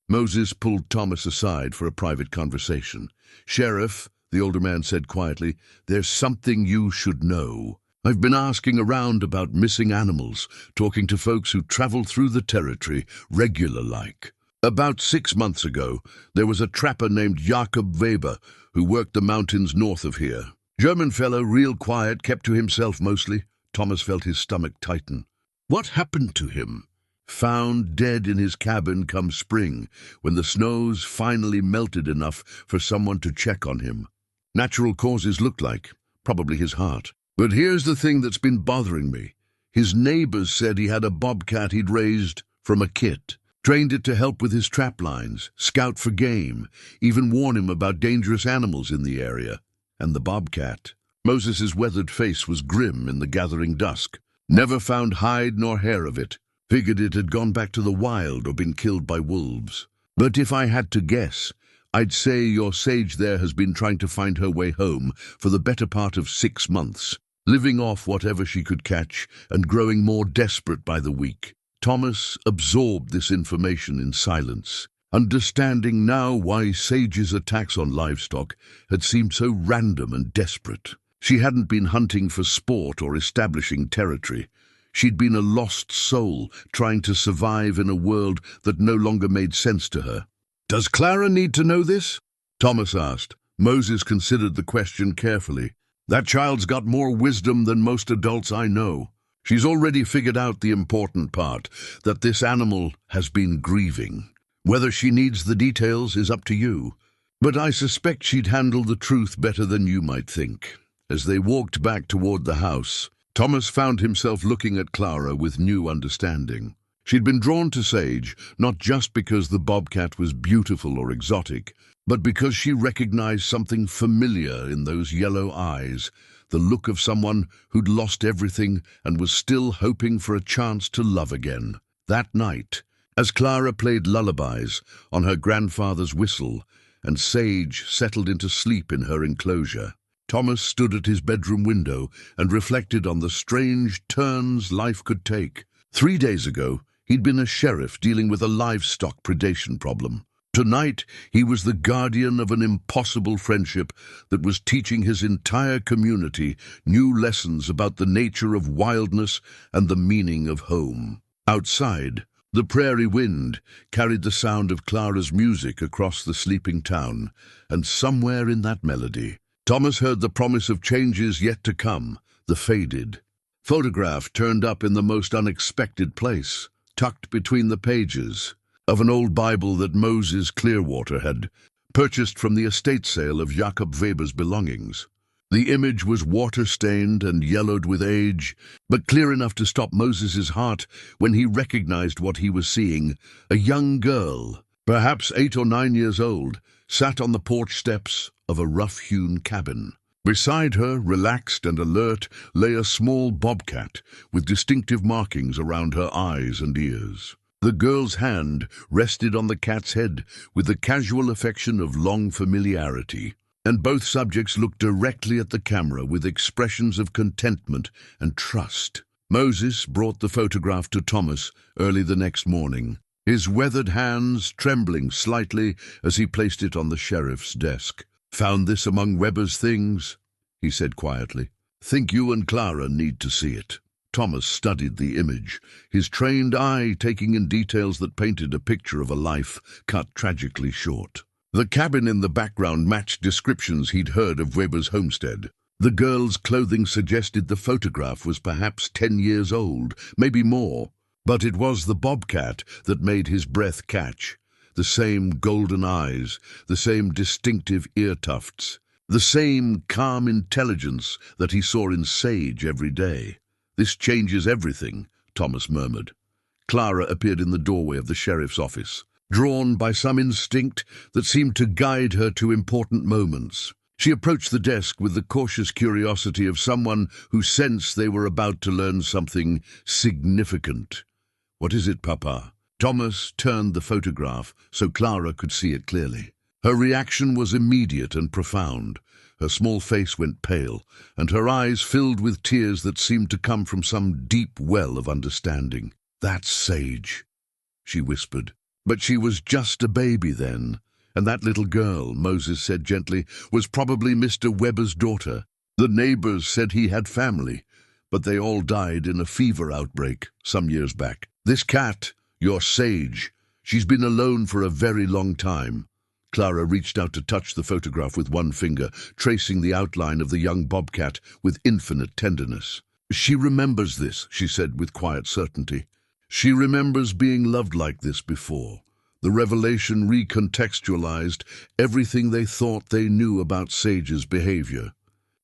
Moses pulled Thomas aside for a private conversation. "Sheriff," the older man said quietly, "there's something you should know. I've been asking around about missing animals, talking to folks who travel through the territory, regular-like. About 6 months ago, there was a trapper named Jakob Weber who worked the mountains north of here. German fellow, real quiet, kept to himself mostly." Thomas felt his stomach tighten. "What happened to him?" "Found dead in his cabin come spring, when the snows finally melted enough for someone to check on him. Natural causes looked like, probably his heart. But here's the thing that's been bothering me. His neighbors said he had a bobcat he'd raised from a kit. Trained it to help with his trap lines, scout for game, even warn him about dangerous animals in the area. And the bobcat." Moses's weathered face was grim in the gathering dusk. "Never found hide nor hair of it. Figured it had gone back to the wild or been killed by wolves. But if I had to guess, I'd say your Sage there has been trying to find her way home for the better part of 6 months, living off whatever she could catch and growing more desperate by the week." Thomas absorbed this information in silence, understanding now why Sage's attacks on livestock had seemed so random and desperate. She hadn't been hunting for sport or establishing territory. She'd been a lost soul trying to survive in a world that no longer made sense to her. "Does Clara need to know this?" Thomas asked. Moses considered the question carefully. "That child's got more wisdom than most adults I know. She's already figured out the important part, that this animal has been grieving. Whether she needs the details is up to you. But I suspect she'd handle the truth better than you might think." As they walked back toward the house, Thomas found himself looking at Clara with new understanding. She'd been drawn to Sage, not just because the bobcat was beautiful or exotic, but because she recognized something familiar in those yellow eyes, the look of someone who'd lost everything and was still hoping for a chance to love again. That night, as Clara played lullabies on her grandfather's whistle and Sage settled into sleep in her enclosure, Thomas stood at his bedroom window and reflected on the strange turns life could take. 3 days ago, he'd been a sheriff dealing with a livestock predation problem. Tonight, he was the guardian of an impossible friendship that was teaching his entire community new lessons about the nature of wildness and the meaning of home. Outside, the prairie wind carried the sound of Clara's music across the sleeping town, and somewhere in that melody, Thomas heard the promise of changes yet to come, the faded photograph turned up in the most unexpected place, tucked between the pages of an old Bible that Moses Clearwater had purchased from the estate sale of Jakob Weber's belongings. The image was water-stained and yellowed with age, but clear enough to stop Moses's heart when he recognized what he was seeing. A young girl, perhaps 8 or 9 years old, sat on the porch steps of a rough-hewn cabin. Beside her, relaxed and alert, lay a small bobcat with distinctive markings around her eyes and ears. The girl's hand rested on the cat's head with the casual affection of long familiarity, and both subjects looked directly at the camera with expressions of contentment and trust. Moses brought the photograph to Thomas early the next morning, his weathered hands trembling slightly as he placed it on the sheriff's desk. "Found this among Weber's things," he said quietly. "Think you and Clara need to see it." Thomas studied the image, his trained eye taking in details that painted a picture of a life cut tragically short. The cabin in the background matched descriptions he'd heard of Weber's homestead. The girl's clothing suggested the photograph was perhaps 10 years old, maybe more. But it was the bobcat that made his breath catch. The same golden eyes, the same distinctive ear tufts, the same calm intelligence that he saw in Sage every day. "This changes everything," Thomas murmured. Clara appeared in the doorway of the sheriff's office, drawn by some instinct that seemed to guide her to important moments. She approached the desk with the cautious curiosity of someone who sensed they were about to learn something significant. "What is it, Papa?" Thomas turned the photograph so Clara could see it clearly. Her reaction was immediate and profound. Her small face went pale, and her eyes filled with tears that seemed to come from some deep well of understanding. "That's Sage," she whispered. "But she was just a baby then. And that little girl," Moses said gently, "was probably Mr. Weber's daughter. The neighbors said he had family, but they all died in a fever outbreak some years back. This cat, your Sage, she's been alone for a very long time." Clara reached out to touch the photograph with one finger, tracing the outline of the young bobcat with infinite tenderness. "She remembers this," she said with quiet certainty. "She remembers being loved like this before." The revelation recontextualized everything they thought they knew about Sage's behavior.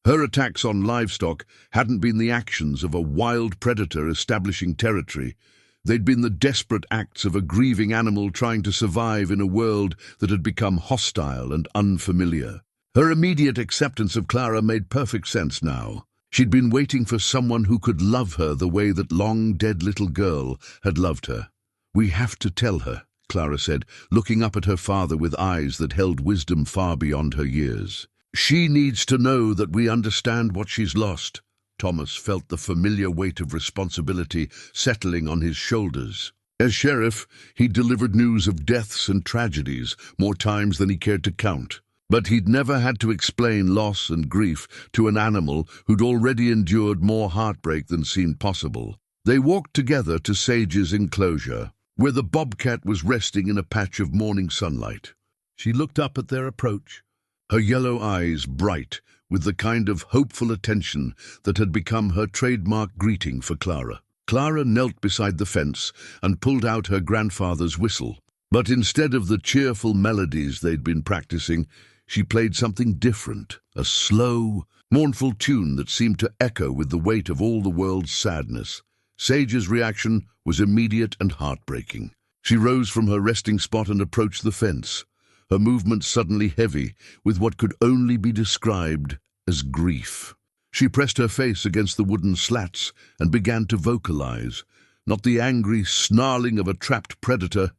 Her attacks on livestock hadn't been the actions of a wild predator establishing territory. They'd been the desperate acts of a grieving animal trying to survive in a world that had become hostile and unfamiliar. Her immediate acceptance of Clara made perfect sense now. She'd been waiting for someone who could love her the way that long-dead little girl had loved her. "We have to tell her," Clara said, looking up at her father with eyes that held wisdom far beyond her years. "She needs to know that we understand what she's lost." Thomas felt the familiar weight of responsibility settling on his shoulders. As sheriff, he'd delivered news of deaths and tragedies more times than he cared to count. But he'd never had to explain loss and grief to an animal who'd already endured more heartbreak than seemed possible. They walked together to Sage's enclosure, where the bobcat was resting in a patch of morning sunlight. She looked up at their approach, her yellow eyes bright with the kind of hopeful attention that had become her trademark greeting for Clara. Clara knelt beside the fence and pulled out her grandfather's whistle. But instead of the cheerful melodies they'd been practicing, she played something different, a slow, mournful tune that seemed to echo with the weight of all the world's sadness. Sage's reaction was immediate and heartbreaking. She rose from her resting spot and approached the fence, her movements suddenly heavy with what could only be described as grief. She pressed her face against the wooden slats and began to vocalize, not the angry snarling of a trapped predator,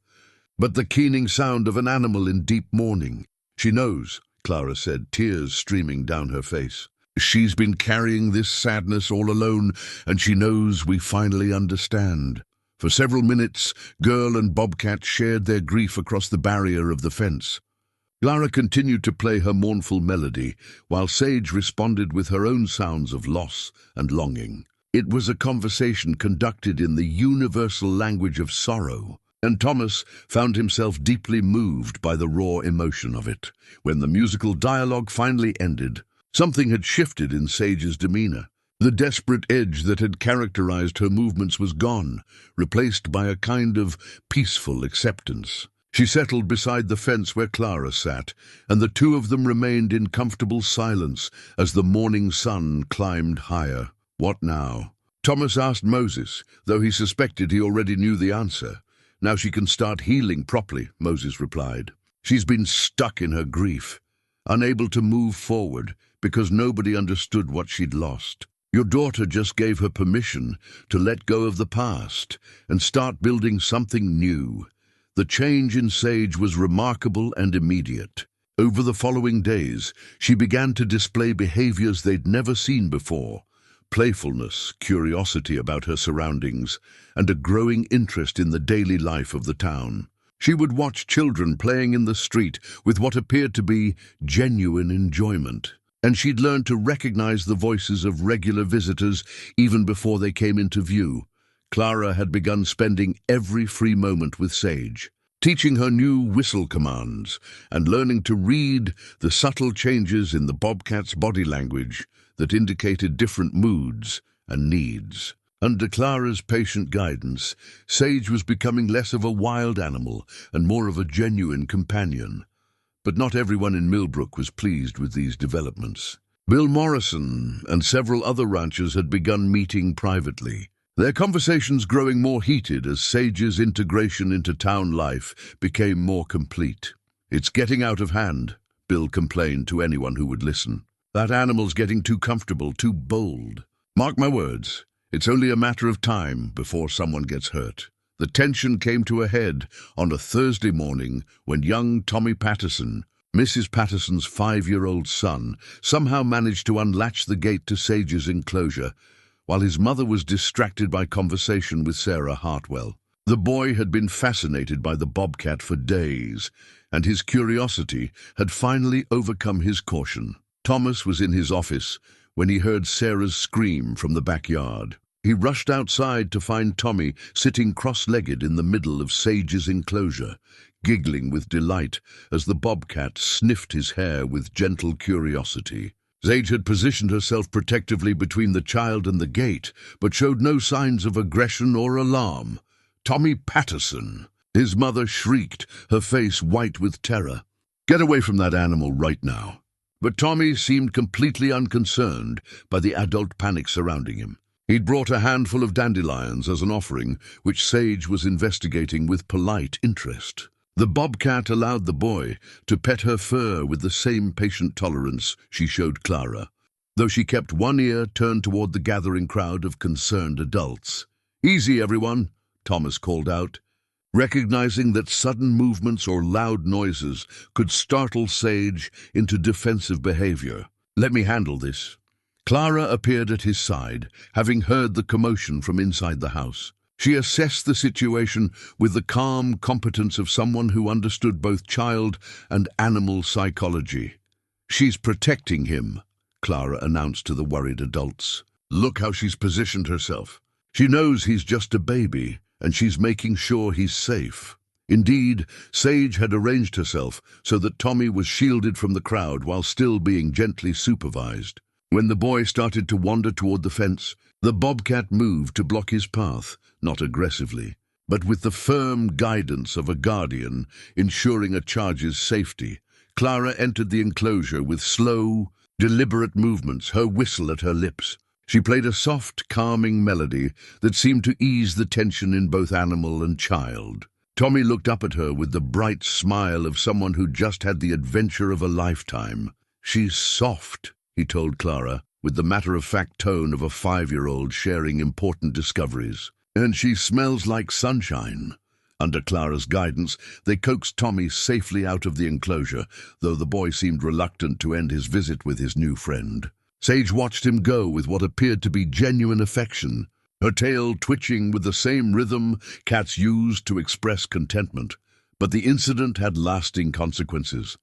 but the keening sound of an animal in deep mourning. "She knows," Clara said, tears streaming down her face. "She's been carrying this sadness all alone, and she knows we finally understand." For several minutes, girl and bobcat shared their grief across the barrier of the fence. Clara continued to play her mournful melody, while Sage responded with her own sounds of loss and longing. It was a conversation conducted in the universal language of sorrow, and Thomas found himself deeply moved by the raw emotion of it. When the musical dialogue finally ended, something had shifted in Sage's demeanor. The desperate edge that had characterized her movements was gone, replaced by a kind of peaceful acceptance. She settled beside the fence where Clara sat, and the two of them remained in comfortable silence as the morning sun climbed higher. "What now?" Thomas asked Moses, though he suspected he already knew the answer. "Now she can start healing properly," Moses replied. "She's been stuck in her grief, unable to move forward because nobody understood what she'd lost. Your daughter just gave her permission to let go of the past and start building something new." The change in Sage was remarkable and immediate. Over the following days, she began to display behaviors they'd never seen before: playfulness, curiosity about her surroundings, and a growing interest in the daily life of the town. She would watch children playing in the street with what appeared to be genuine enjoyment, and she'd learned to recognize the voices of regular visitors even before they came into view. Clara had begun spending every free moment with Sage. teaching her new whistle commands and learning to read the subtle changes in the bobcat's body language that indicated different moods and needs. Under Clara's patient guidance, Sage was becoming less of a wild animal and more of a genuine companion. But not everyone in Millbrook was pleased with these developments. Bill Morrison and several other ranchers had begun meeting privately, their conversations growing more heated as Sage's integration into town life became more complete. "It's getting out of hand," Bill complained to anyone who would listen. "That animal's getting too comfortable, too bold. Mark my words, it's only a matter of time before someone gets hurt." The tension came to a head on a Thursday morning when young Tommy Patterson, Mrs. Patterson's 5-year-old son, somehow managed to unlatch the gate to Sage's enclosure, while his mother was distracted by conversation with Sarah Hartwell. The boy had been fascinated by the bobcat for days, and his curiosity had finally overcome his caution. Thomas was in his office when he heard Sarah's scream from the backyard. He rushed outside to find Tommy sitting cross-legged in the middle of Sage's enclosure, giggling with delight as the bobcat sniffed his hair with gentle curiosity. Sage had positioned herself protectively between the child and the gate, but showed no signs of aggression or alarm. "Tommy Patterson!" His mother shrieked, her face white with terror. "Get away from that animal right now." But Tommy seemed completely unconcerned by the adult panic surrounding him. He'd brought a handful of dandelions as an offering, which Sage was investigating with polite interest. The bobcat allowed the boy to pet her fur with the same patient tolerance she showed Clara, though she kept one ear turned toward the gathering crowd of concerned adults. "Easy, everyone," Thomas called out, recognizing that sudden movements or loud noises could startle Sage into defensive behavior. "Let me handle this." Clara appeared at his side, having heard the commotion from inside the house. She assessed the situation with the calm competence of someone who understood both child and animal psychology. "She's protecting him," Clara announced to the worried adults. "Look how she's positioned herself. She knows he's just a baby, and she's making sure he's safe." Indeed, Sage had arranged herself so that Tommy was shielded from the crowd while still being gently supervised. When the boy started to wander toward the fence, the bobcat moved to block his path, not aggressively, but with the firm guidance of a guardian, ensuring a charge's safety. Clara entered the enclosure with slow, deliberate movements, her whistle at her lips. She played a soft, calming melody that seemed to ease the tension in both animal and child. Tommy looked up at her with the bright smile of someone who just had the adventure of a lifetime. "She's soft," he told Clara, with the matter-of-fact tone of a 5-year-old sharing important discoveries. "And she smells like sunshine." Under Clara's guidance, they coaxed Tommy safely out of the enclosure, though the boy seemed reluctant to end his visit with his new friend. Sage watched him go with what appeared to be genuine affection, her tail twitching with the same rhythm cats used to express contentment. But the incident had lasting consequences.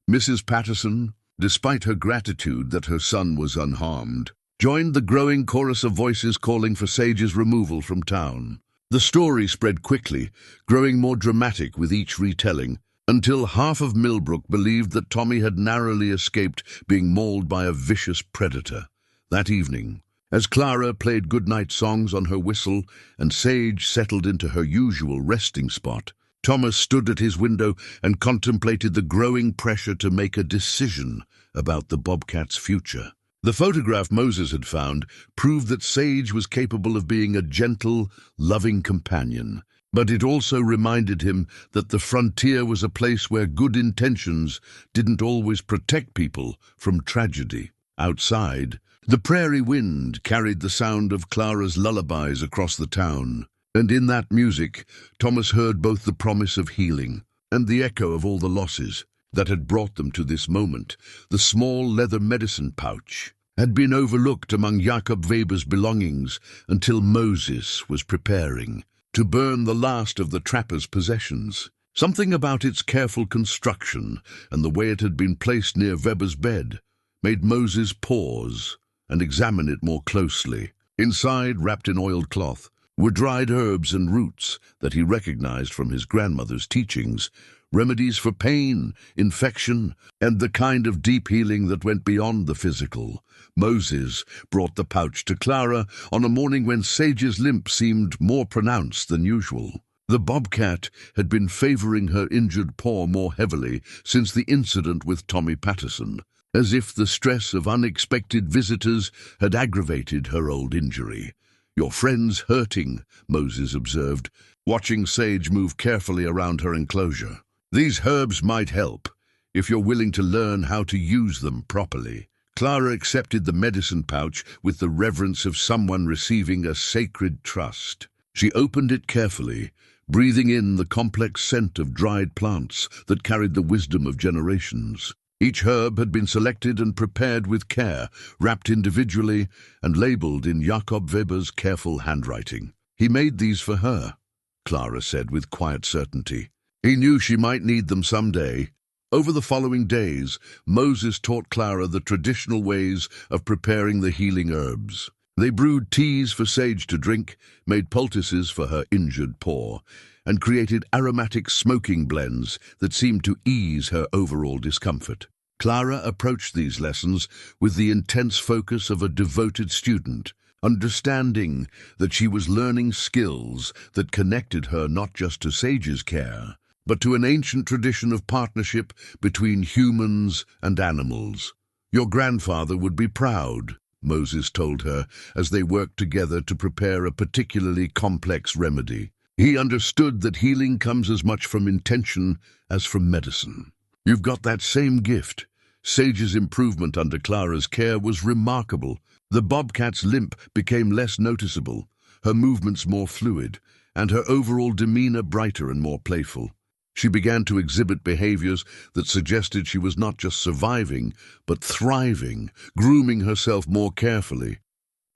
Mrs. Patterson, despite her gratitude that her son was unharmed, joined the growing chorus of voices calling for Sage's removal from town. The story spread quickly, growing more dramatic with each retelling, until half of Millbrook believed that Tommy had narrowly escaped being mauled by a vicious predator. That evening, as Clara played goodnight songs on her whistle and Sage settled into her usual resting spot, Thomas stood at his window and contemplated the growing pressure to make a decision about the bobcat's future. The photograph Moses had found proved that Sage was capable of being a gentle, loving companion, but it also reminded him that the frontier was a place where good intentions didn't always protect people from tragedy. Outside, the prairie wind carried the sound of Clara's lullabies across the town, and in that music, Thomas heard both the promise of healing and the echo of all the losses that had brought them to this moment. The small leather medicine pouch had been overlooked among Jacob Weber's belongings until Moses was preparing to burn the last of the trapper's possessions. Something about its careful construction and the way it had been placed near Weber's bed made Moses pause and examine it more closely. Inside, wrapped in oiled cloth, were dried herbs and roots that he recognized from his grandmother's teachings, remedies for pain, infection, and the kind of deep healing that went beyond the physical. Moses brought the pouch to Clara on a morning when Sage's limp seemed more pronounced than usual. The bobcat had been favoring her injured paw more heavily since the incident with Tommy Patterson, as if the stress of unexpected visitors had aggravated her old injury. "Your friend's hurting," Moses observed, watching Sage move carefully around her enclosure. "These herbs might help, if you're willing to learn how to use them properly." Clara accepted the medicine pouch with the reverence of someone receiving a sacred trust. She opened it carefully, breathing in the complex scent of dried plants that carried the wisdom of generations. Each herb had been selected and prepared with care, wrapped individually and labeled in Jakob Weber's careful handwriting. "He made these for her," Clara said with quiet certainty. "He knew she might need them someday." Over the following days, Moses taught Clara the traditional ways of preparing the healing herbs. They brewed teas for Sage to drink, made poultices for her injured paw, and created aromatic smoking blends that seemed to ease her overall discomfort. Clara approached these lessons with the intense focus of a devoted student, understanding that she was learning skills that connected her not just to Sage's care, but to an ancient tradition of partnership between humans and animals. "Your grandfather would be proud," Moses told her as they worked together to prepare a particularly complex remedy. "He understood that healing comes as much from intention as from medicine." "You've got that same gift." Sage's improvement under Clara's care was remarkable. The bobcat's limp became less noticeable, her movements more fluid, and her overall demeanor brighter and more playful. She began to exhibit behaviors that suggested she was not just surviving, but thriving, grooming herself more carefully,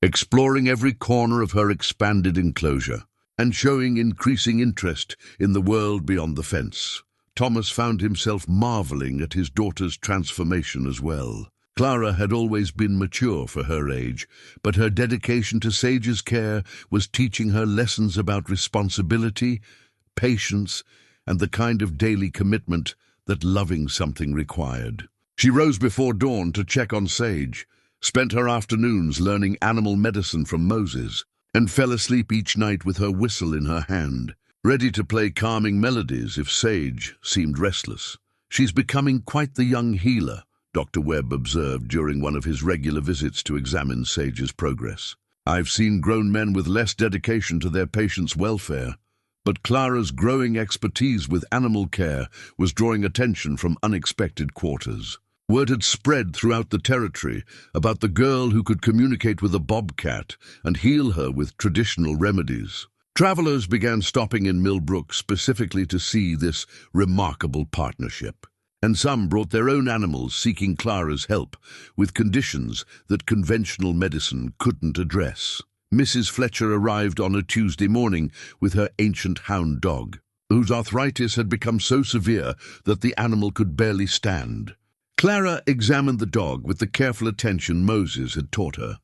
exploring every corner of her expanded enclosure, and showing increasing interest in the world beyond the fence. Thomas found himself marveling at his daughter's transformation as well. Clara had always been mature for her age, but her dedication to Sage's care was teaching her lessons about responsibility, patience, and the kind of daily commitment that loving something required. She rose before dawn to check on Sage, spent her afternoons learning animal medicine from Moses, and fell asleep each night with her whistle in her hand, ready to play calming melodies if Sage seemed restless. "She's becoming quite the young healer," Dr. Webb observed during one of his regular visits to examine Sage's progress. "I've seen grown men with less dedication to their patients' welfare." But Clara's growing expertise with animal care was drawing attention from unexpected quarters. Word had spread throughout the territory about the girl who could communicate with a bobcat and heal her with traditional remedies. Travelers began stopping in Millbrook specifically to see this remarkable partnership, and some brought their own animals seeking Clara's help with conditions that conventional medicine couldn't address. Mrs. Fletcher arrived on a Tuesday morning with her ancient hound dog, whose arthritis had become so severe that the animal could barely stand. Clara examined the dog with the careful attention Moses had taught her,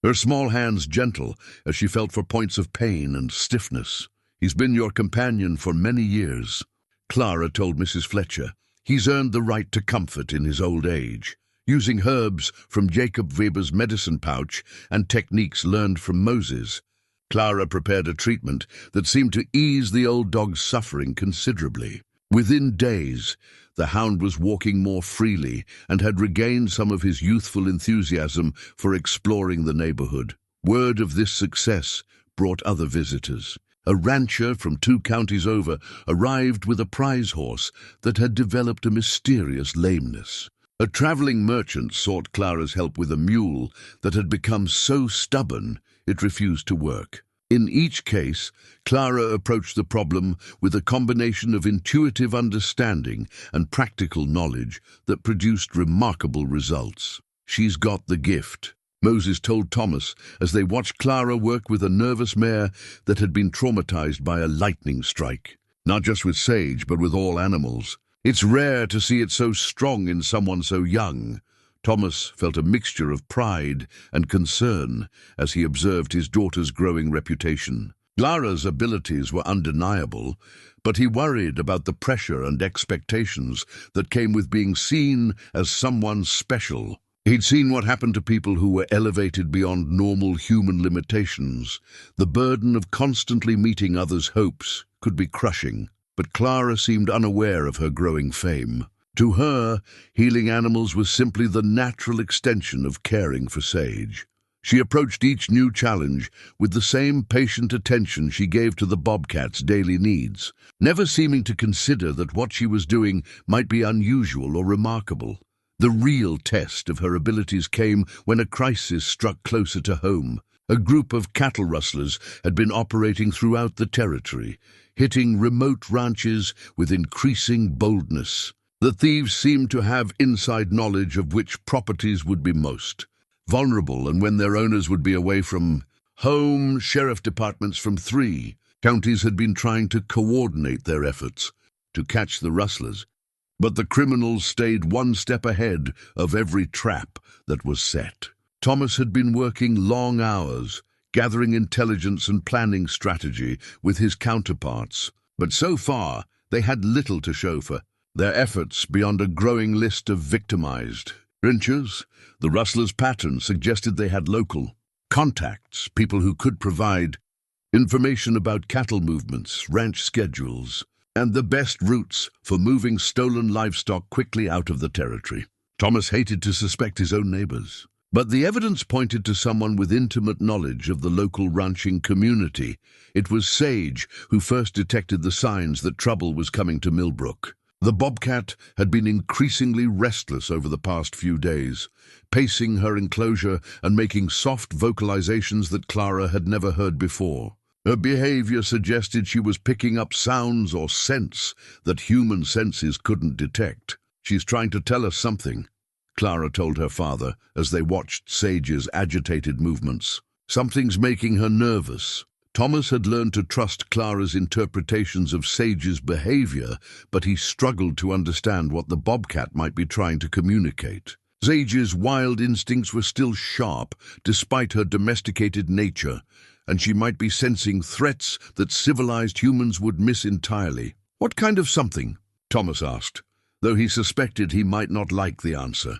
her small hands gentle as she felt for points of pain and stiffness. "He's been your companion for many years," Clara told Mrs. Fletcher. "He's earned the right to comfort in his old age." Using herbs from Jakob Weber's medicine pouch and techniques learned from Moses, Clara prepared a treatment that seemed to ease the old dog's suffering considerably. Within days, the hound was walking more freely and had regained some of his youthful enthusiasm for exploring the neighborhood. Word of this success brought other visitors. A rancher from 2 counties over arrived with a prize horse that had developed a mysterious lameness. A traveling merchant sought Clara's help with a mule that had become so stubborn it refused to work. In each case, Clara approached the problem with a combination of intuitive understanding and practical knowledge that produced remarkable results. "She's got the gift," Moses told Thomas as they watched Clara work with a nervous mare that had been traumatized by a lightning strike. Not just with Sage, but with all animals. "It's rare to see it so strong in someone so young." Thomas felt a mixture of pride and concern as he observed his daughter's growing reputation. Clara's abilities were undeniable, but he worried about the pressure and expectations that came with being seen as someone special. He'd seen what happened to people who were elevated beyond normal human limitations. The burden of constantly meeting others' hopes could be crushing, but Clara seemed unaware of her growing fame. To her, healing animals was simply the natural extension of caring for Sage. She approached each new challenge with the same patient attention she gave to the bobcat's daily needs, never seeming to consider that what she was doing might be unusual or remarkable. The real test of her abilities came when a crisis struck closer to home. A group of cattle rustlers had been operating throughout the territory, hitting remote ranches with increasing boldness. The thieves seemed to have inside knowledge of which properties would be most vulnerable and when their owners would be away from home. Sheriff departments from 3 counties had been trying to coordinate their efforts to catch the rustlers, but the criminals stayed one step ahead of every trap that was set. Thomas had been working long hours, gathering intelligence and planning strategy with his counterparts, but so far they had little to show for their efforts beyond a growing list of victimized ranchers. The rustlers' pattern suggested they had local contacts, people who could provide information about cattle movements, ranch schedules, and the best routes for moving stolen livestock quickly out of the territory. Thomas hated to suspect his own neighbors, but the evidence pointed to someone with intimate knowledge of the local ranching community. It was Sage who first detected the signs that trouble was coming to Millbrook. The bobcat had been increasingly restless over the past few days, pacing her enclosure and making soft vocalizations that Clara had never heard before. Her behavior suggested she was picking up sounds or scents that human senses couldn't detect. "She's trying to tell us something," Clara told her father as they watched Sage's agitated movements. "Something's making her nervous." Thomas had learned to trust Clara's interpretations of Sage's behavior, but he struggled to understand what the bobcat might be trying to communicate. Sage's wild instincts were still sharp, despite her domesticated nature, and she might be sensing threats that civilized humans would miss entirely. "What kind of something?" Thomas asked, though he suspected he might not like the answer.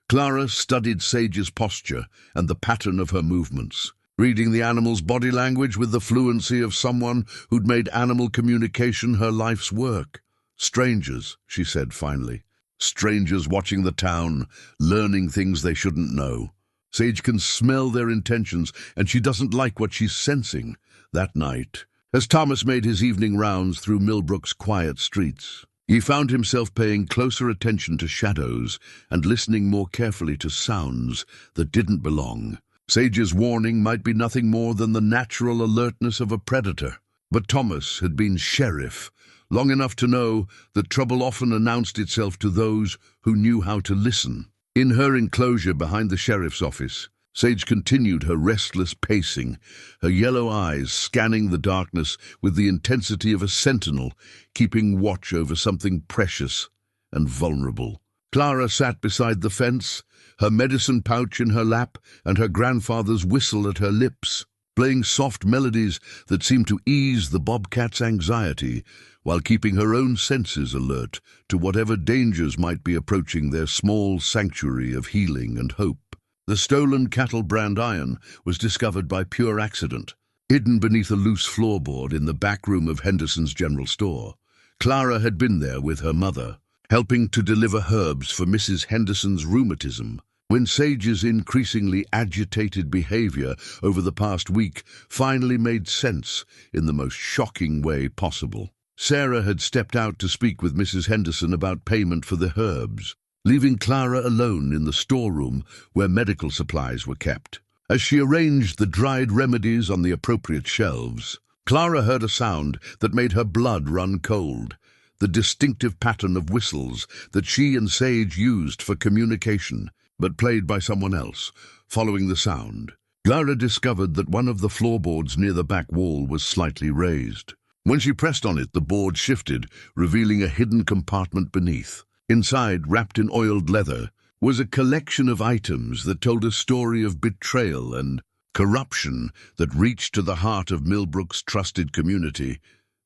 Clara studied Sage's posture and the pattern of her movements, reading the animal's body language with the fluency of someone who'd made animal communication her life's work. "Strangers," she said finally. "Strangers watching the town, learning things they shouldn't know. Sage can smell their intentions, and she doesn't like what she's sensing." That night, as Thomas made his evening rounds through Millbrook's quiet streets, he found himself paying closer attention to shadows and listening more carefully to sounds that didn't belong. Sage's warning might be nothing more than the natural alertness of a predator, but Thomas had been sheriff long enough to know that trouble often announced itself to those who knew how to listen. In her enclosure behind the sheriff's office, Sage continued her restless pacing, her yellow eyes scanning the darkness with the intensity of a sentinel, keeping watch over something precious and vulnerable. Clara sat beside the fence, her medicine pouch in her lap and her grandfather's whistle at her lips, playing soft melodies that seemed to ease the bobcat's anxiety while keeping her own senses alert to whatever dangers might be approaching their small sanctuary of healing and hope. The stolen cattle brand iron was discovered by pure accident, hidden beneath a loose floorboard in the back room of Henderson's general store. Clara had been there with her mother, helping to deliver herbs for Mrs. Henderson's rheumatism, when Sage's increasingly agitated behavior over the past week finally made sense in the most shocking way possible. Sarah had stepped out to speak with Mrs. Henderson about payment for the herbs, leaving Clara alone in the storeroom where medical supplies were kept. As she arranged the dried remedies on the appropriate shelves, Clara heard a sound that made her blood run cold, the distinctive pattern of whistles that she and Sage used for communication, but played by someone else. Following the sound, Clara discovered that one of the floorboards near the back wall was slightly raised. When she pressed on it, the board shifted, revealing a hidden compartment beneath. Inside, wrapped in oiled leather, was a collection of items that told a story of betrayal and corruption that reached to the heart of Millbrook's trusted community.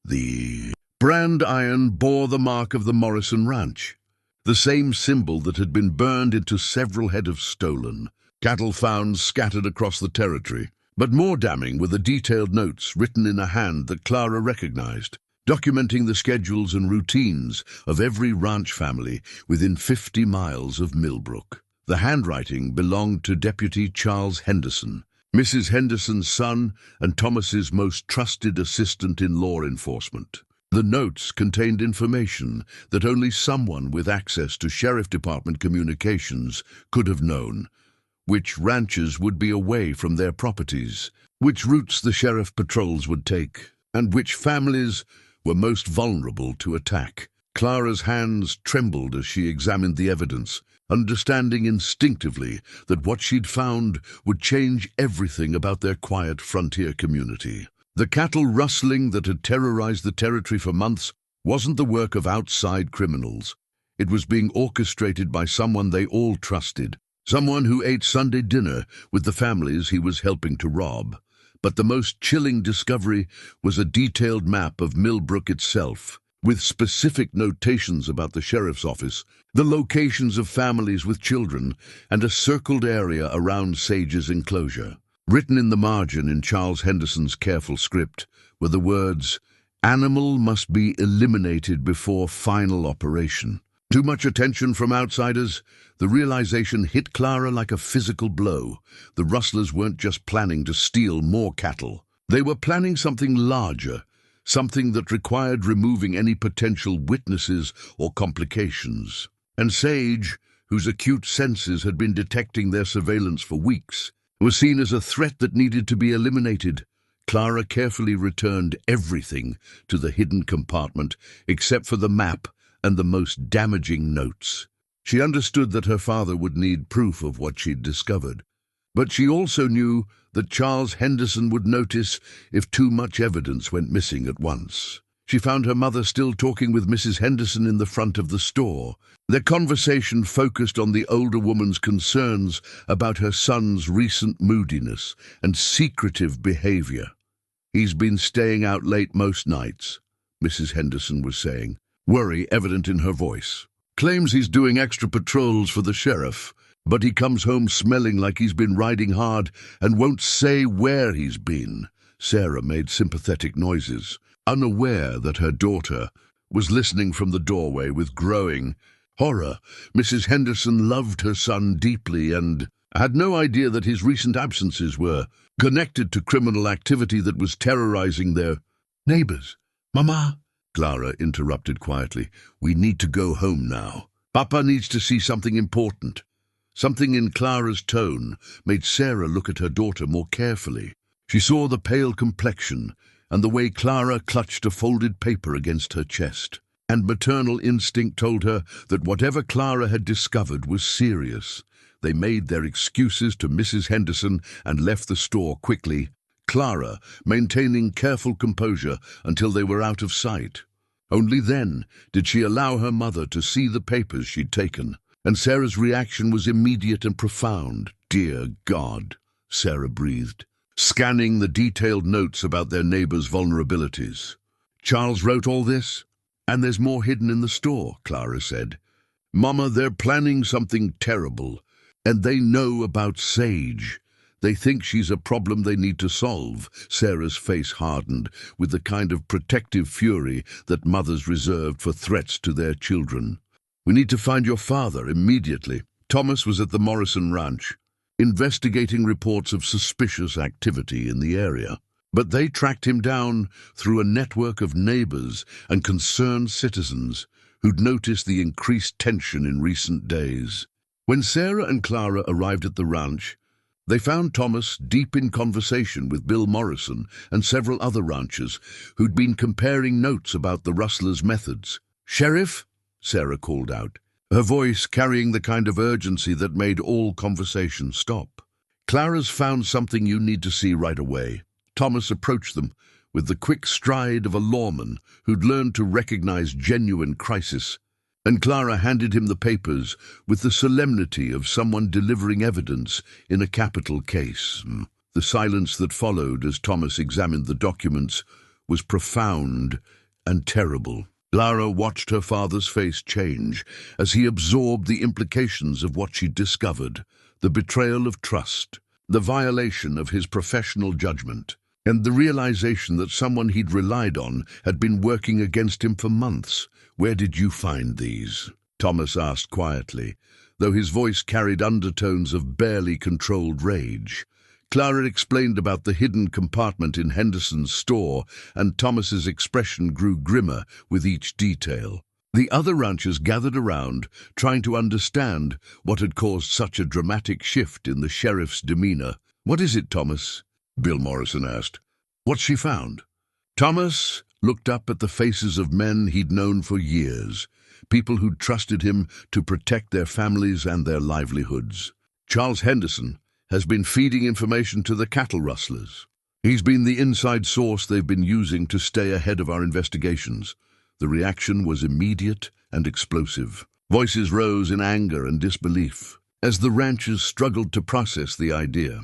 The brand iron bore the mark of the Morrison Ranch, the same symbol that had been burned into several head of stolen cattle found scattered across the territory. But more damning were the detailed notes written in a hand that Clara recognized, documenting the schedules and routines of every ranch family within 50 miles of Millbrook. The handwriting belonged to Deputy Charles Henderson, Mrs. Henderson's son and Thomas's most trusted assistant in law enforcement. The notes contained information that only someone with access to Sheriff Department communications could have known: which ranches would be away from their properties, which routes the sheriff patrols would take, and which families were most vulnerable to attack. Clara's hands trembled as she examined the evidence, understanding instinctively that what she'd found would change everything about their quiet frontier community. The cattle rustling that had terrorized the territory for months wasn't the work of outside criminals. It was being orchestrated by someone they all trusted, someone who ate Sunday dinner with the families he was helping to rob. But the most chilling discovery was a detailed map of Millbrook itself, with specific notations about the sheriff's office, the locations of families with children, and a circled area around Sage's enclosure. Written in the margin in Charles Henderson's careful script were the words, "Animal must be eliminated before final operation." Too much attention from outsiders? The realization hit Clara like a physical blow. The rustlers weren't just planning to steal more cattle. They were planning something larger, something that required removing any potential witnesses or complications. And Sage, whose acute senses had been detecting their surveillance for weeks, was seen as a threat that needed to be eliminated. Clara carefully returned everything to the hidden compartment, except for the map and the most damaging notes. She understood that her father would need proof of what she'd discovered, but she also knew that Charles Henderson would notice if too much evidence went missing at once. She found her mother still talking with Mrs. Henderson in the front of the store. Their conversation focused on the older woman's concerns about her son's recent moodiness and secretive behavior. "He's been staying out late most nights," Mrs. Henderson was saying, worry evident in her voice. "Claims he's doing extra patrols for the sheriff, but he comes home smelling like he's been riding hard and won't say where he's been." Sarah made sympathetic noises, unaware that her daughter was listening from the doorway with growing horror. Mrs. Henderson loved her son deeply and had no idea that his recent absences were connected to criminal activity that was terrorizing their neighbors. "Mama," Clara interrupted quietly, "we need to go home now. Papa needs to see something important." Something in Clara's tone made Sarah look at her daughter more carefully. She saw the pale complexion and the way Clara clutched a folded paper against her chest, and maternal instinct told her that whatever Clara had discovered was serious. They made their excuses to Mrs. Henderson and left the store quickly, Clara maintaining careful composure until they were out of sight. Only then did she allow her mother to see the papers she'd taken, and Sarah's reaction was immediate and profound. "Dear God," Sarah breathed, scanning the detailed notes about their neighbors' vulnerabilities. "Charles wrote all this? And there's more hidden in the store," Clara said. "Mama, they're planning something terrible, and they know about Sage. They think she's a problem they need to solve." Sarah's face hardened with the kind of protective fury that mothers reserved for threats to their children. "We need to find your father immediately." Thomas was at the Morrison Ranch, investigating reports of suspicious activity in the area. But they tracked him down through a network of neighbors and concerned citizens who'd noticed the increased tension in recent days. When Sarah and Clara arrived at the ranch, they found Thomas deep in conversation with Bill Morrison and several other ranchers who'd been comparing notes about the rustlers' methods. "Sheriff?" Sarah called out, her voice carrying the kind of urgency that made all conversation stop. "Clara's found something you need to see right away." Thomas approached them with the quick stride of a lawman who'd learned to recognize genuine crisis, and Clara handed him the papers with the solemnity of someone delivering evidence in a capital case. The silence that followed as Thomas examined the documents was profound and terrible. Clara watched her father's face change as he absorbed the implications of what she'd discovered, the betrayal of trust, the violation of his professional judgment, and the realization that someone he'd relied on had been working against him for months. "Where did you find these?" Thomas asked quietly, though his voice carried undertones of barely controlled rage. Clara explained about the hidden compartment in Henderson's store, and Thomas's expression grew grimmer with each detail. The other ranchers gathered around, trying to understand what had caused such a dramatic shift in the sheriff's demeanor. "What is it, Thomas?" Bill Morrison asked. "What's she found?" Thomas looked up at the faces of men he'd known for years, people who'd trusted him to protect their families and their livelihoods. Charles Henderson has been feeding information to the cattle rustlers. He's been the inside source they've been using to stay ahead of our investigations. The reaction was immediate and explosive. Voices rose in anger and disbelief as the ranchers struggled to process the idea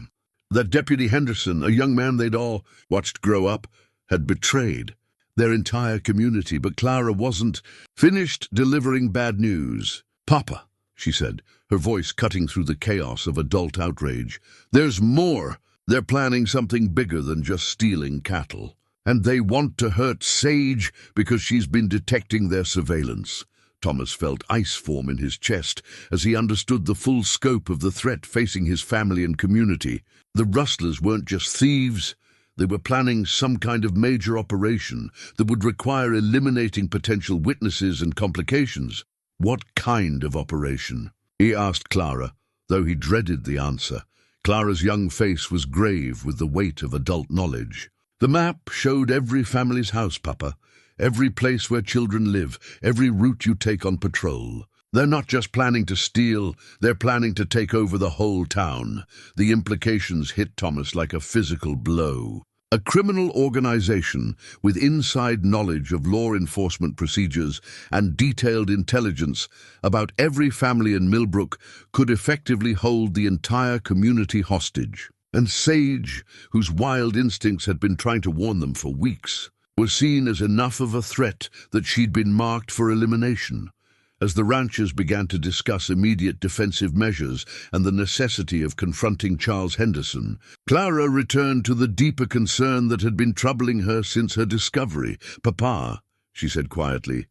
that Deputy Henderson, a young man they'd all watched grow up, had betrayed their entire community. But Clara wasn't finished delivering bad news. "Papa," she said, her voice cutting through the chaos of adult outrage, "there's more. They're planning something bigger than just stealing cattle. And they want to hurt Sage because she's been detecting their surveillance." Thomas felt ice form in his chest as he understood the full scope of the threat facing his family and community. The rustlers weren't just thieves. They were planning some kind of major operation that would require eliminating potential witnesses and complications. "What kind of operation?" he asked Clara, though he dreaded the answer. Clara's young face was grave with the weight of adult knowledge. "The map showed every family's house, Papa. Every place where children live, every route you take on patrol. They're not just planning to steal, they're planning to take over the whole town." The implications hit Thomas like a physical blow. A criminal organization with inside knowledge of law enforcement procedures and detailed intelligence about every family in Millbrook could effectively hold the entire community hostage. And Sage, whose wild instincts had been trying to warn them for weeks, was seen as enough of a threat that she'd been marked for elimination. As the ranchers began to discuss immediate defensive measures and the necessity of confronting Charles Henderson, Clara returned to the deeper concern that had been troubling her since her discovery. "Papa," she said quietly,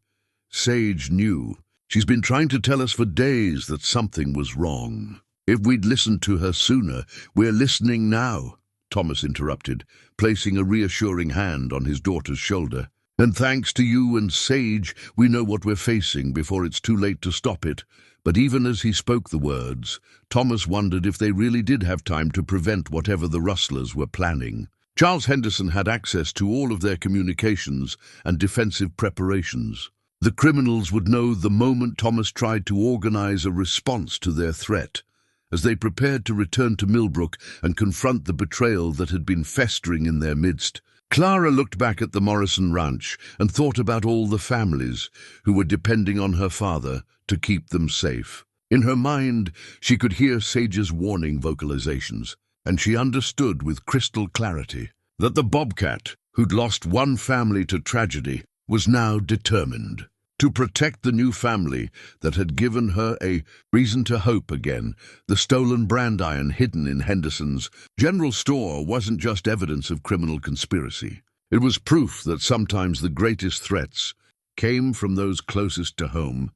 "Sage knew. She's been trying to tell us for days that something was wrong. If we'd listened to her sooner." "We're listening now," Thomas interrupted, placing a reassuring hand on his daughter's shoulder. "And thanks to you and Sage, we know what we're facing before it's too late to stop it." But even as he spoke the words, Thomas wondered if they really did have time to prevent whatever the rustlers were planning. Charles Henderson had access to all of their communications and defensive preparations. The criminals would know the moment Thomas tried to organize a response to their threat. As they prepared to return to Millbrook and confront the betrayal that had been festering in their midst, Clara looked back at the Morrison ranch and thought about all the families who were depending on her father to keep them safe. In her mind, she could hear Sage's warning vocalizations, and she understood with crystal clarity that the Bobcat, who'd lost one family to tragedy, was now determined to protect the new family that had given her a reason to hope again. The stolen brand iron hidden in Henderson's general store wasn't just evidence of criminal conspiracy. It was proof that sometimes the greatest threats came from those closest to home,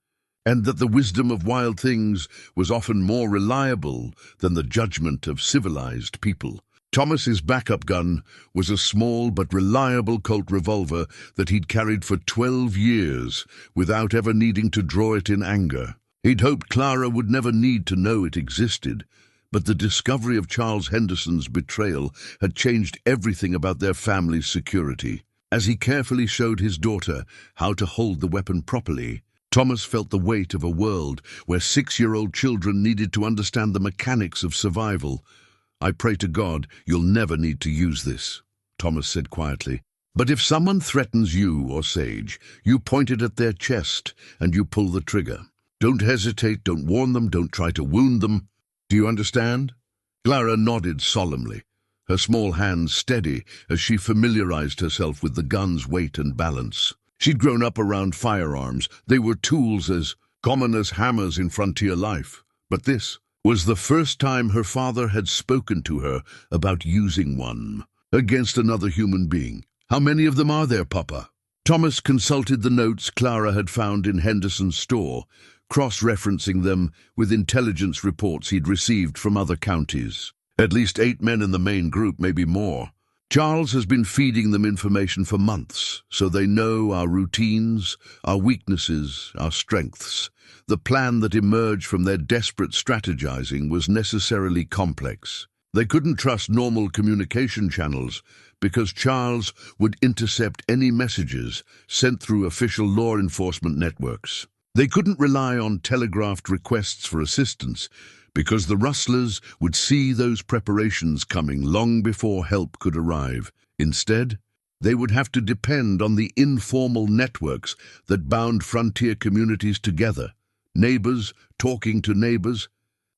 and that the wisdom of wild things was often more reliable than the judgment of civilized people. Thomas's backup gun was a small but reliable Colt revolver that he'd carried for 12 years without ever needing to draw it in anger. He'd hoped Clara would never need to know it existed, but the discovery of Charles Henderson's betrayal had changed everything about their family's security. As he carefully showed his daughter how to hold the weapon properly, Thomas felt the weight of a world where 6-year-old children needed to understand the mechanics of survival. "I pray to God you'll never need to use this," Thomas said quietly. "But if someone threatens you or Sage, you point it at their chest and you pull the trigger. Don't hesitate, don't warn them, don't try to wound them. Do you understand?" Clara nodded solemnly, her small hands steady as she familiarized herself with the gun's weight and balance. She'd grown up around firearms. They were tools as common as hammers in frontier life. But this was the first time her father had spoken to her about using one against another human being. "How many of them are there, Papa?" Thomas consulted the notes Clara had found in Henderson's store, cross-referencing them with intelligence reports he'd received from other counties. "At least 8 men in the main group, maybe more. Charles has been feeding them information for months, so they know our routines, our weaknesses, our strengths." The plan that emerged from their desperate strategizing was necessarily complex. They couldn't trust normal communication channels because Charles would intercept any messages sent through official law enforcement networks. They couldn't rely on telegraphed requests for assistance because the rustlers would see those preparations coming long before help could arrive. Instead, they would have to depend on the informal networks that bound frontier communities together. Neighbors talking to neighbors,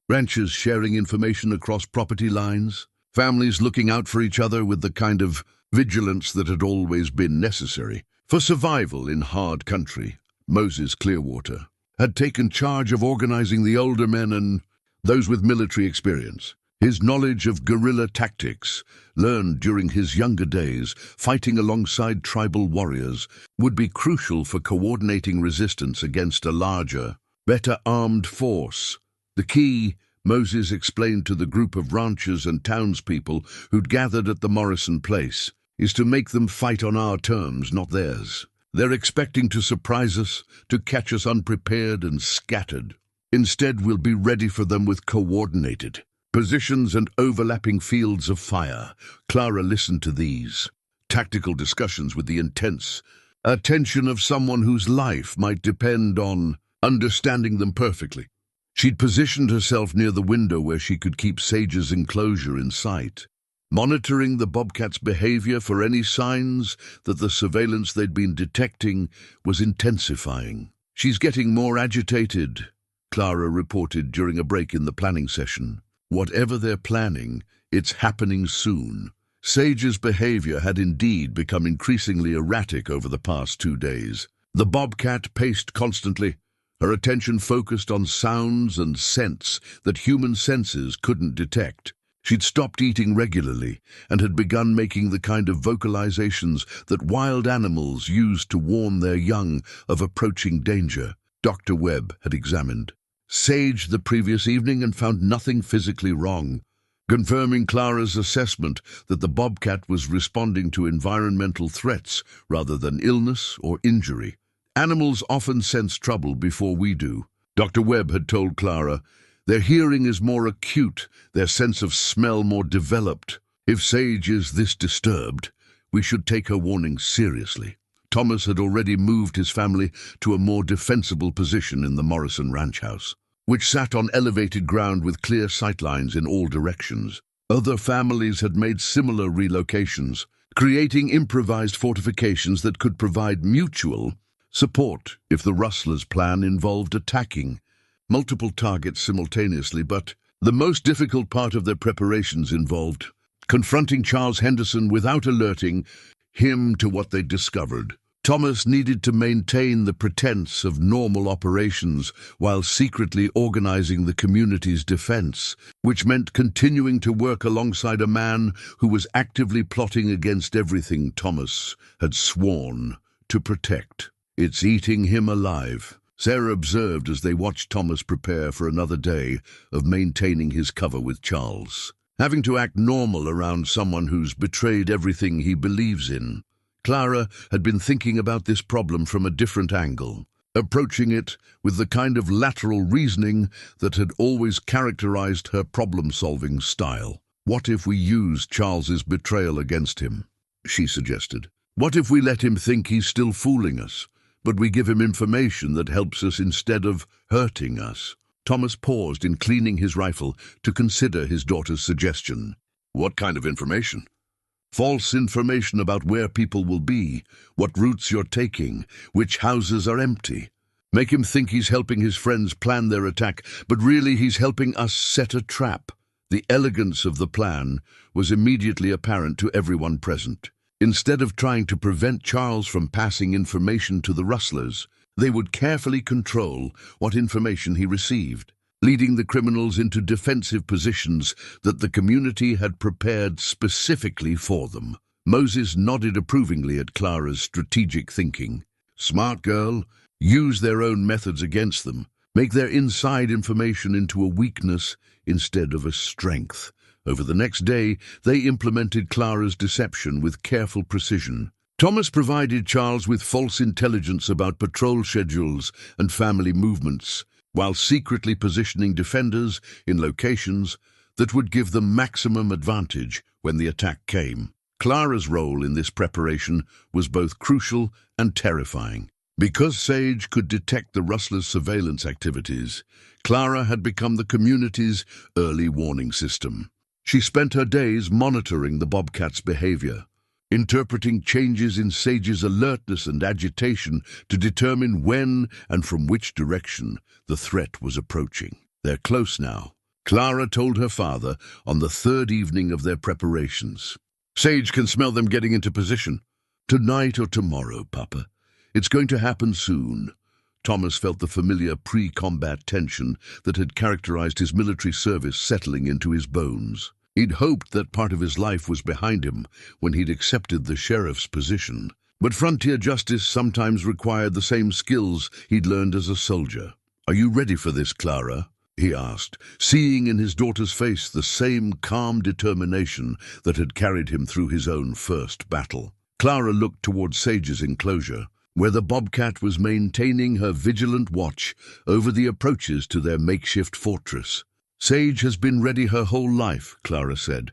ranchers sharing information across property lines, families looking out for each other with the kind of vigilance that had always been necessary for survival in hard country. Moses Clearwater had taken charge of organizing the older men and those with military experience. His knowledge of guerrilla tactics, learned during his younger days, fighting alongside tribal warriors, would be crucial for coordinating resistance against a larger, better armed force. The key, Moses explained to the group of ranchers and townspeople who'd gathered at the Morrison place, is to make them fight on our terms, not theirs. They're expecting to surprise us, to catch us unprepared and scattered. Instead, we'll be ready for them with coordinated positions and overlapping fields of fire. Clara listened to these tactical discussions with the intense attention of someone whose life might depend on understanding them perfectly. She'd positioned herself near the window where she could keep Sage's enclosure in sight, monitoring the bobcat's behavior for any signs that the surveillance they'd been detecting was intensifying. "She's getting more agitated," Clara reported during a break in the planning session. Whatever they're planning, it's happening soon. Sage's behavior had indeed become increasingly erratic over the past 2 days. The bobcat paced constantly, her attention focused on sounds and scents that human senses couldn't detect. She'd stopped eating regularly and had begun making the kind of vocalizations that wild animals use to warn their young of approaching danger. Dr. Webb had examined Sage the previous evening and found nothing physically wrong, confirming Clara's assessment that the bobcat was responding to environmental threats rather than illness or injury. "Animals often sense trouble before we do," Dr. Webb had told Clara. "Their hearing is more acute, their sense of smell more developed. If Sage is this disturbed, we should take her warning seriously." Thomas had already moved his family to a more defensible position in the Morrison ranch house, which sat on elevated ground with clear sightlines in all directions. Other families had made similar relocations, creating improvised fortifications that could provide mutual support if the rustlers' plan involved attacking multiple targets simultaneously. But the most difficult part of their preparations involved confronting Charles Henderson without alerting him to what they'd discovered. Thomas needed to maintain the pretense of normal operations while secretly organizing the community's defense, which meant continuing to work alongside a man who was actively plotting against everything Thomas had sworn to protect. "It's eating him alive," Sarah observed as they watched Thomas prepare for another day of maintaining his cover with Charles. Having to act normal around someone who's betrayed everything he believes in. Clara had been thinking about this problem from a different angle, approaching it with the kind of lateral reasoning that had always characterized her problem-solving style. "What if we use Charles's betrayal against him?" she suggested. "What if we let him think he's still fooling us, but we give him information that helps us instead of hurting us?" Thomas paused in cleaning his rifle to consider his daughter's suggestion. "What kind of information?" "False information about where people will be, what routes you're taking, which houses are empty. Make him think he's helping his friends plan their attack, but really he's helping us set a trap. The elegance of the plan was immediately apparent to everyone present. Instead of trying to prevent Charles from passing information to the rustlers, they would carefully control what information he received, leading the criminals into defensive positions that the community had prepared specifically for them. Moses nodded approvingly at Clara's strategic thinking. Smart girl, use their own methods against them. Make their inside information into a weakness instead of a strength. Over the next day, they implemented Clara's deception with careful precision. Thomas provided Charles with false intelligence about patrol schedules and family movements, while secretly positioning defenders in locations that would give them maximum advantage when the attack came. Clara's role in this preparation was both crucial and terrifying. Because Sage could detect the rustlers' surveillance activities, Clara had become the community's early warning system. She spent her days monitoring the bobcat's behavior, interpreting changes in Sage's alertness and agitation to determine when and from which direction the threat was approaching. They're close now, Clara told her father on the third evening of their preparations. Sage can smell them getting into position. Tonight or tomorrow, Papa. It's going to happen soon. Thomas felt the familiar pre-combat tension that had characterized his military service settling into his bones. He'd hoped that part of his life was behind him when he'd accepted the sheriff's position. But frontier justice sometimes required the same skills he'd learned as a soldier. Are you ready for this, Clara? He asked, seeing in his daughter's face the same calm determination that had carried him through his own first battle. Clara looked toward Sage's enclosure, where the bobcat was maintaining her vigilant watch over the approaches to their makeshift fortress. Sage has been ready her whole life, Clara said.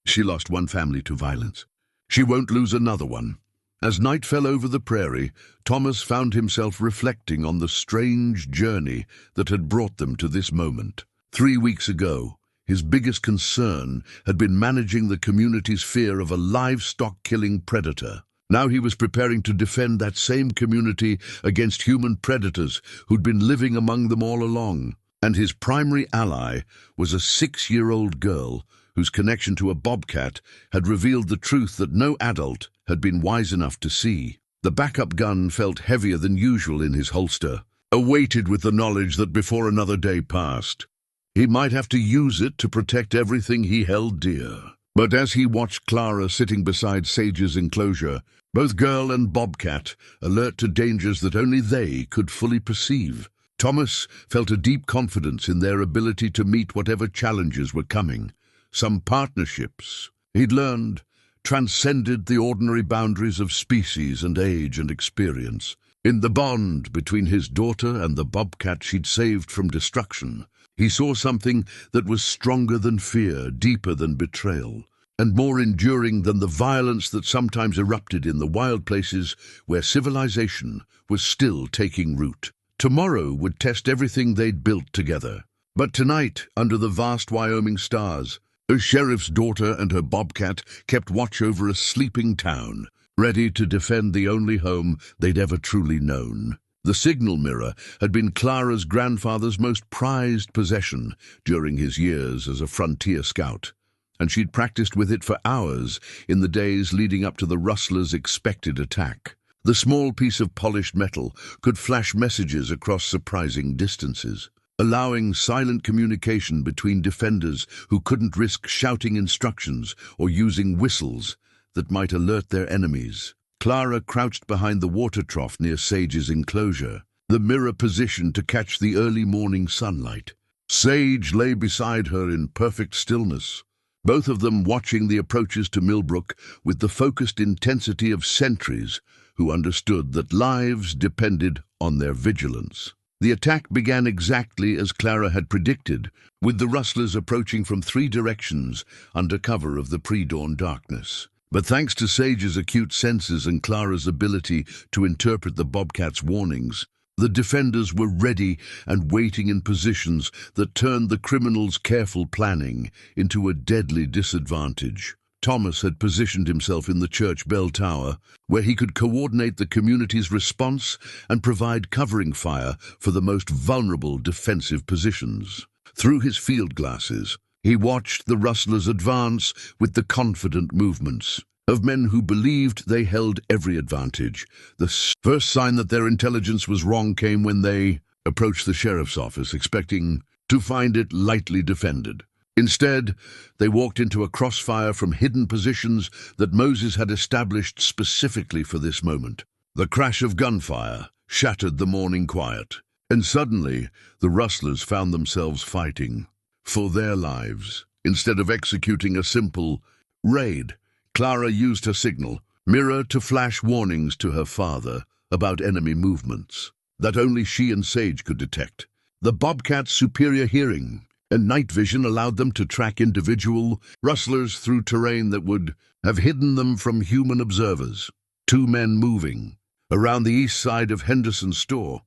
She lost one family to violence. She won't lose another one. As night fell over the prairie, Thomas found himself reflecting on the strange journey that had brought them to this moment. 3 weeks ago, his biggest concern had been managing the community's fear of a livestock-killing predator. Now he was preparing to defend that same community against human predators who'd been living among them all along. And his primary ally was a 6-year-old girl whose connection to a bobcat had revealed the truth that no adult had been wise enough to see. The backup gun felt heavier than usual in his holster, awaited with the knowledge that before another day passed, he might have to use it to protect everything he held dear. But as he watched Clara sitting beside Sage's enclosure, both girl and bobcat alert to dangers that only they could fully perceive, Thomas felt a deep confidence in their ability to meet whatever challenges were coming. Some partnerships, he'd learned, transcended the ordinary boundaries of species and age and experience. In the bond between his daughter and the bobcat she'd saved from destruction, he saw something that was stronger than fear, deeper than betrayal, and more enduring than the violence that sometimes erupted in the wild places where civilization was still taking root. Tomorrow would test everything they'd built together. But tonight, under the vast Wyoming stars, the sheriff's daughter and her bobcat kept watch over a sleeping town, ready to defend the only home they'd ever truly known. The signal mirror had been Clara's grandfather's most prized possession during his years as a frontier scout, and she'd practiced with it for hours in the days leading up to the rustlers' expected attack. The small piece of polished metal could flash messages across surprising distances, allowing silent communication between defenders who couldn't risk shouting instructions or using whistles that might alert their enemies. Clara crouched behind the water trough near Sage's enclosure, the mirror positioned to catch the early morning sunlight. Sage lay beside her in perfect stillness, both of them watching the approaches to Millbrook with the focused intensity of sentries who understood that lives depended on their vigilance. The attack began exactly as Clara had predicted, with the rustlers approaching from 3 directions under cover of the pre-dawn darkness. But thanks to Sage's acute senses and Clara's ability to interpret the bobcat's warnings, the defenders were ready and waiting in positions that turned the criminals' careful planning into a deadly disadvantage. Thomas had positioned himself in the church bell tower, where he could coordinate the community's response and provide covering fire for the most vulnerable defensive positions. Through his field glasses, He watched the rustlers advance with the confident movements of men who believed they held every advantage. The first sign that their intelligence was wrong came when they approached the sheriff's office, expecting to find it lightly defended. Instead, they walked into a crossfire from hidden positions that Moses had established specifically for this moment. The crash of gunfire shattered the morning quiet, and suddenly the rustlers found themselves fighting for their lives. Instead of executing a simple raid, Clara used her signal mirror to flash warnings to her father about enemy movements that only she and Sage could detect. The Bobcat's superior hearing and night vision allowed them to track individual rustlers through terrain that would have hidden them from human observers. Two men moving around the east side of Henderson's store.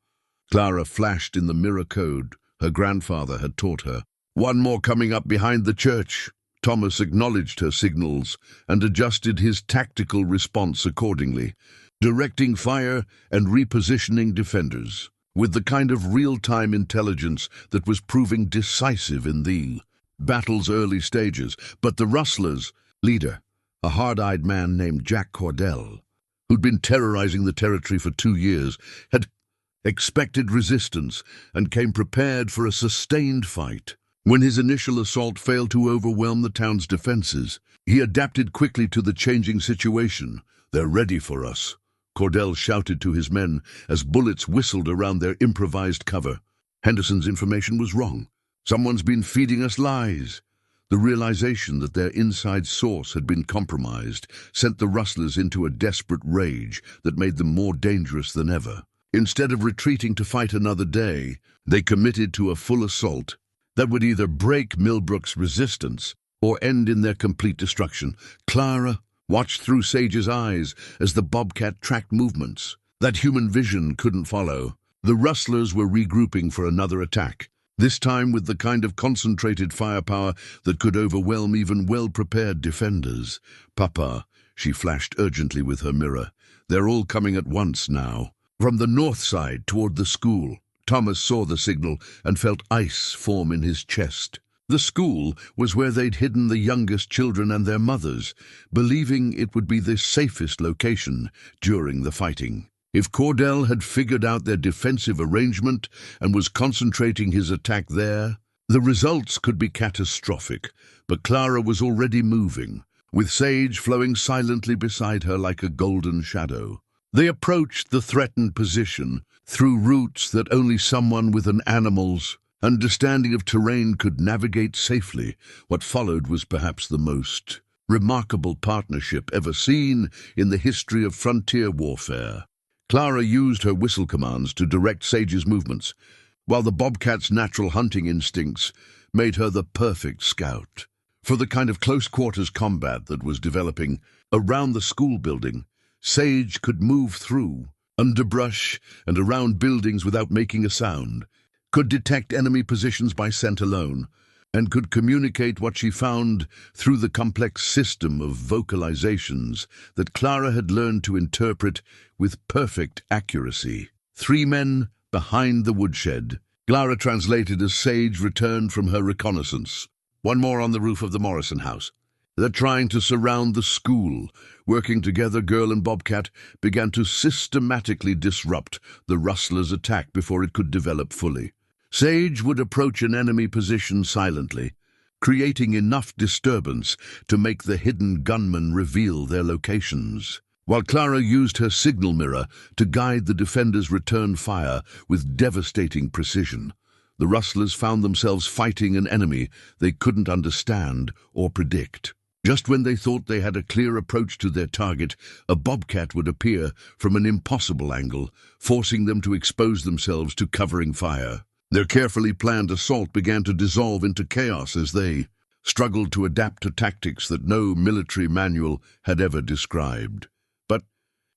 Clara flashed in the mirror code her grandfather had taught her. One more coming up behind the church. Thomas acknowledged her signals and adjusted his tactical response accordingly, directing fire and repositioning defenders with the kind of real-time intelligence that was proving decisive in the battle's early stages. But the rustlers' leader, a hard-eyed man named Jack Cordell, who'd been terrorizing the territory for 2 years, had expected resistance and came prepared for a sustained fight. When his initial assault failed to overwhelm the town's defenses, he adapted quickly to the changing situation. "They're ready for us," Cordell shouted to his men as bullets whistled around their improvised cover. Henderson's information was wrong. Someone's been feeding us lies. The realization that their inside source had been compromised sent the rustlers into a desperate rage that made them more dangerous than ever. Instead of retreating to fight another day, they committed to a full assault that would either break Millbrook's resistance or end in their complete destruction. Clara watched through Sage's eyes as the Bobcat tracked movements that human vision couldn't follow. The rustlers were regrouping for another attack, this time with the kind of concentrated firepower that could overwhelm even well-prepared defenders. "Papa," she flashed urgently with her mirror. "They're all coming at once now." From the north side toward the school, Thomas saw the signal and felt ice form in his chest. The school was where they'd hidden the youngest children and their mothers, believing it would be the safest location during the fighting. If Cordell had figured out their defensive arrangement and was concentrating his attack there, the results could be catastrophic. But Clara was already moving, with Sage flowing silently beside her like a golden shadow. They approached the threatened position through routes that only someone with an animal's understanding of terrain could navigate safely. What followed was perhaps the most remarkable partnership ever seen in the history of frontier warfare. Clara used her whistle commands to direct Sage's movements, while the Bobcat's natural hunting instincts made her the perfect scout for the kind of close-quarters combat that was developing around the school building. Sage could move through underbrush and around buildings without making a sound, could detect enemy positions by scent alone, and could communicate what she found through the complex system of vocalizations that Clara had learned to interpret with perfect accuracy. 3 men behind the woodshed. Clara translated as Sage returned from her reconnaissance. "One more on the roof of the Morrison house. They're trying to surround the school." Working together, Girl and Bobcat began to systematically disrupt the rustlers' attack before it could develop fully. Sage would approach an enemy position silently, creating enough disturbance to make the hidden gunmen reveal their locations, while Clara used her signal mirror to guide the defenders' return fire with devastating precision. The rustlers found themselves fighting an enemy they couldn't understand or predict. Just when they thought they had a clear approach to their target, a Bobcat would appear from an impossible angle, forcing them to expose themselves to covering fire. Their carefully planned assault began to dissolve into chaos as they struggled to adapt to tactics that no military manual had ever described. But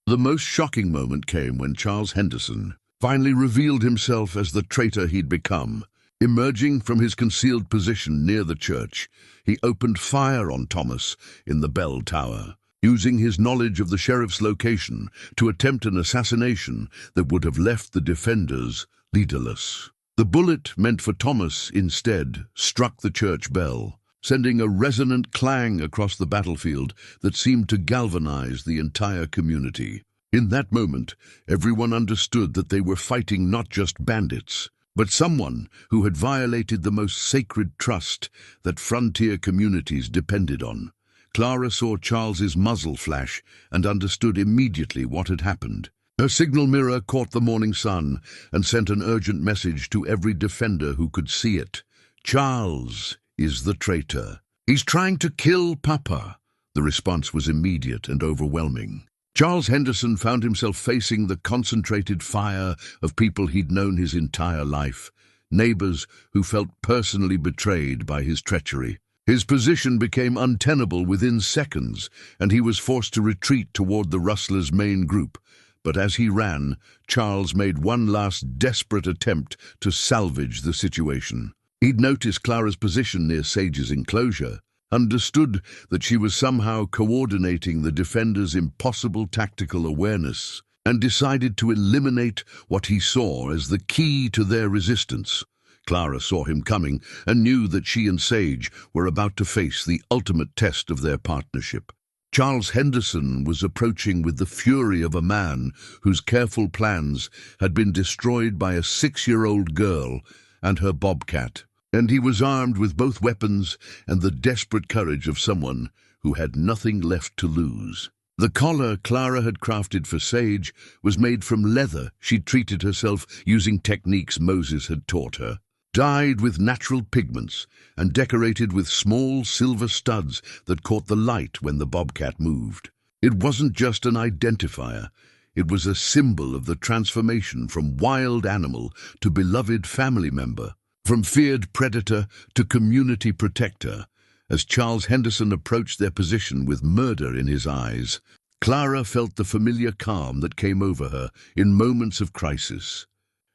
the most shocking moment came when Charles Henderson finally revealed himself as the traitor he'd become. Emerging from his concealed position near the church, he opened fire on Thomas in the bell tower, using his knowledge of the sheriff's location to attempt an assassination that would have left the defenders leaderless. The bullet meant for Thomas instead struck the church bell, sending a resonant clang across the battlefield that seemed to galvanize the entire community. In that moment, everyone understood that they were fighting not just bandits, but someone who had violated the most sacred trust that frontier communities depended on. Clara saw Charles's muzzle flash and understood immediately what had happened. Her signal mirror caught the morning sun and sent an urgent message to every defender who could see it. Charles is the traitor. He's trying to kill Papa. The response was immediate and overwhelming. Charles Henderson found himself facing the concentrated fire of people he'd known his entire life, neighbors who felt personally betrayed by his treachery. His position became untenable within seconds, and he was forced to retreat toward the rustlers' main group. But as he ran, Charles made one last desperate attempt to salvage the situation. He'd noticed Clara's position near Sage's enclosure, understood that she was somehow coordinating the defenders' impossible tactical awareness, and decided to eliminate what he saw as the key to their resistance. Clara saw him coming and knew that she and Sage were about to face the ultimate test of their partnership. Charles Henderson was approaching with the fury of a man whose careful plans had been destroyed by a 6-year-old girl and her bobcat, and he was armed with both weapons and the desperate courage of someone who had nothing left to lose. The collar Clara had crafted for Sage was made from leather she'd treated herself using techniques Moses had taught her, dyed with natural pigments and decorated with small silver studs that caught the light when the bobcat moved. It wasn't just an identifier, it was a symbol of the transformation from wild animal to beloved family member, from feared predator to community protector. As Charles Henderson approached their position with murder in his eyes, Clara felt the familiar calm that came over her in moments of crisis.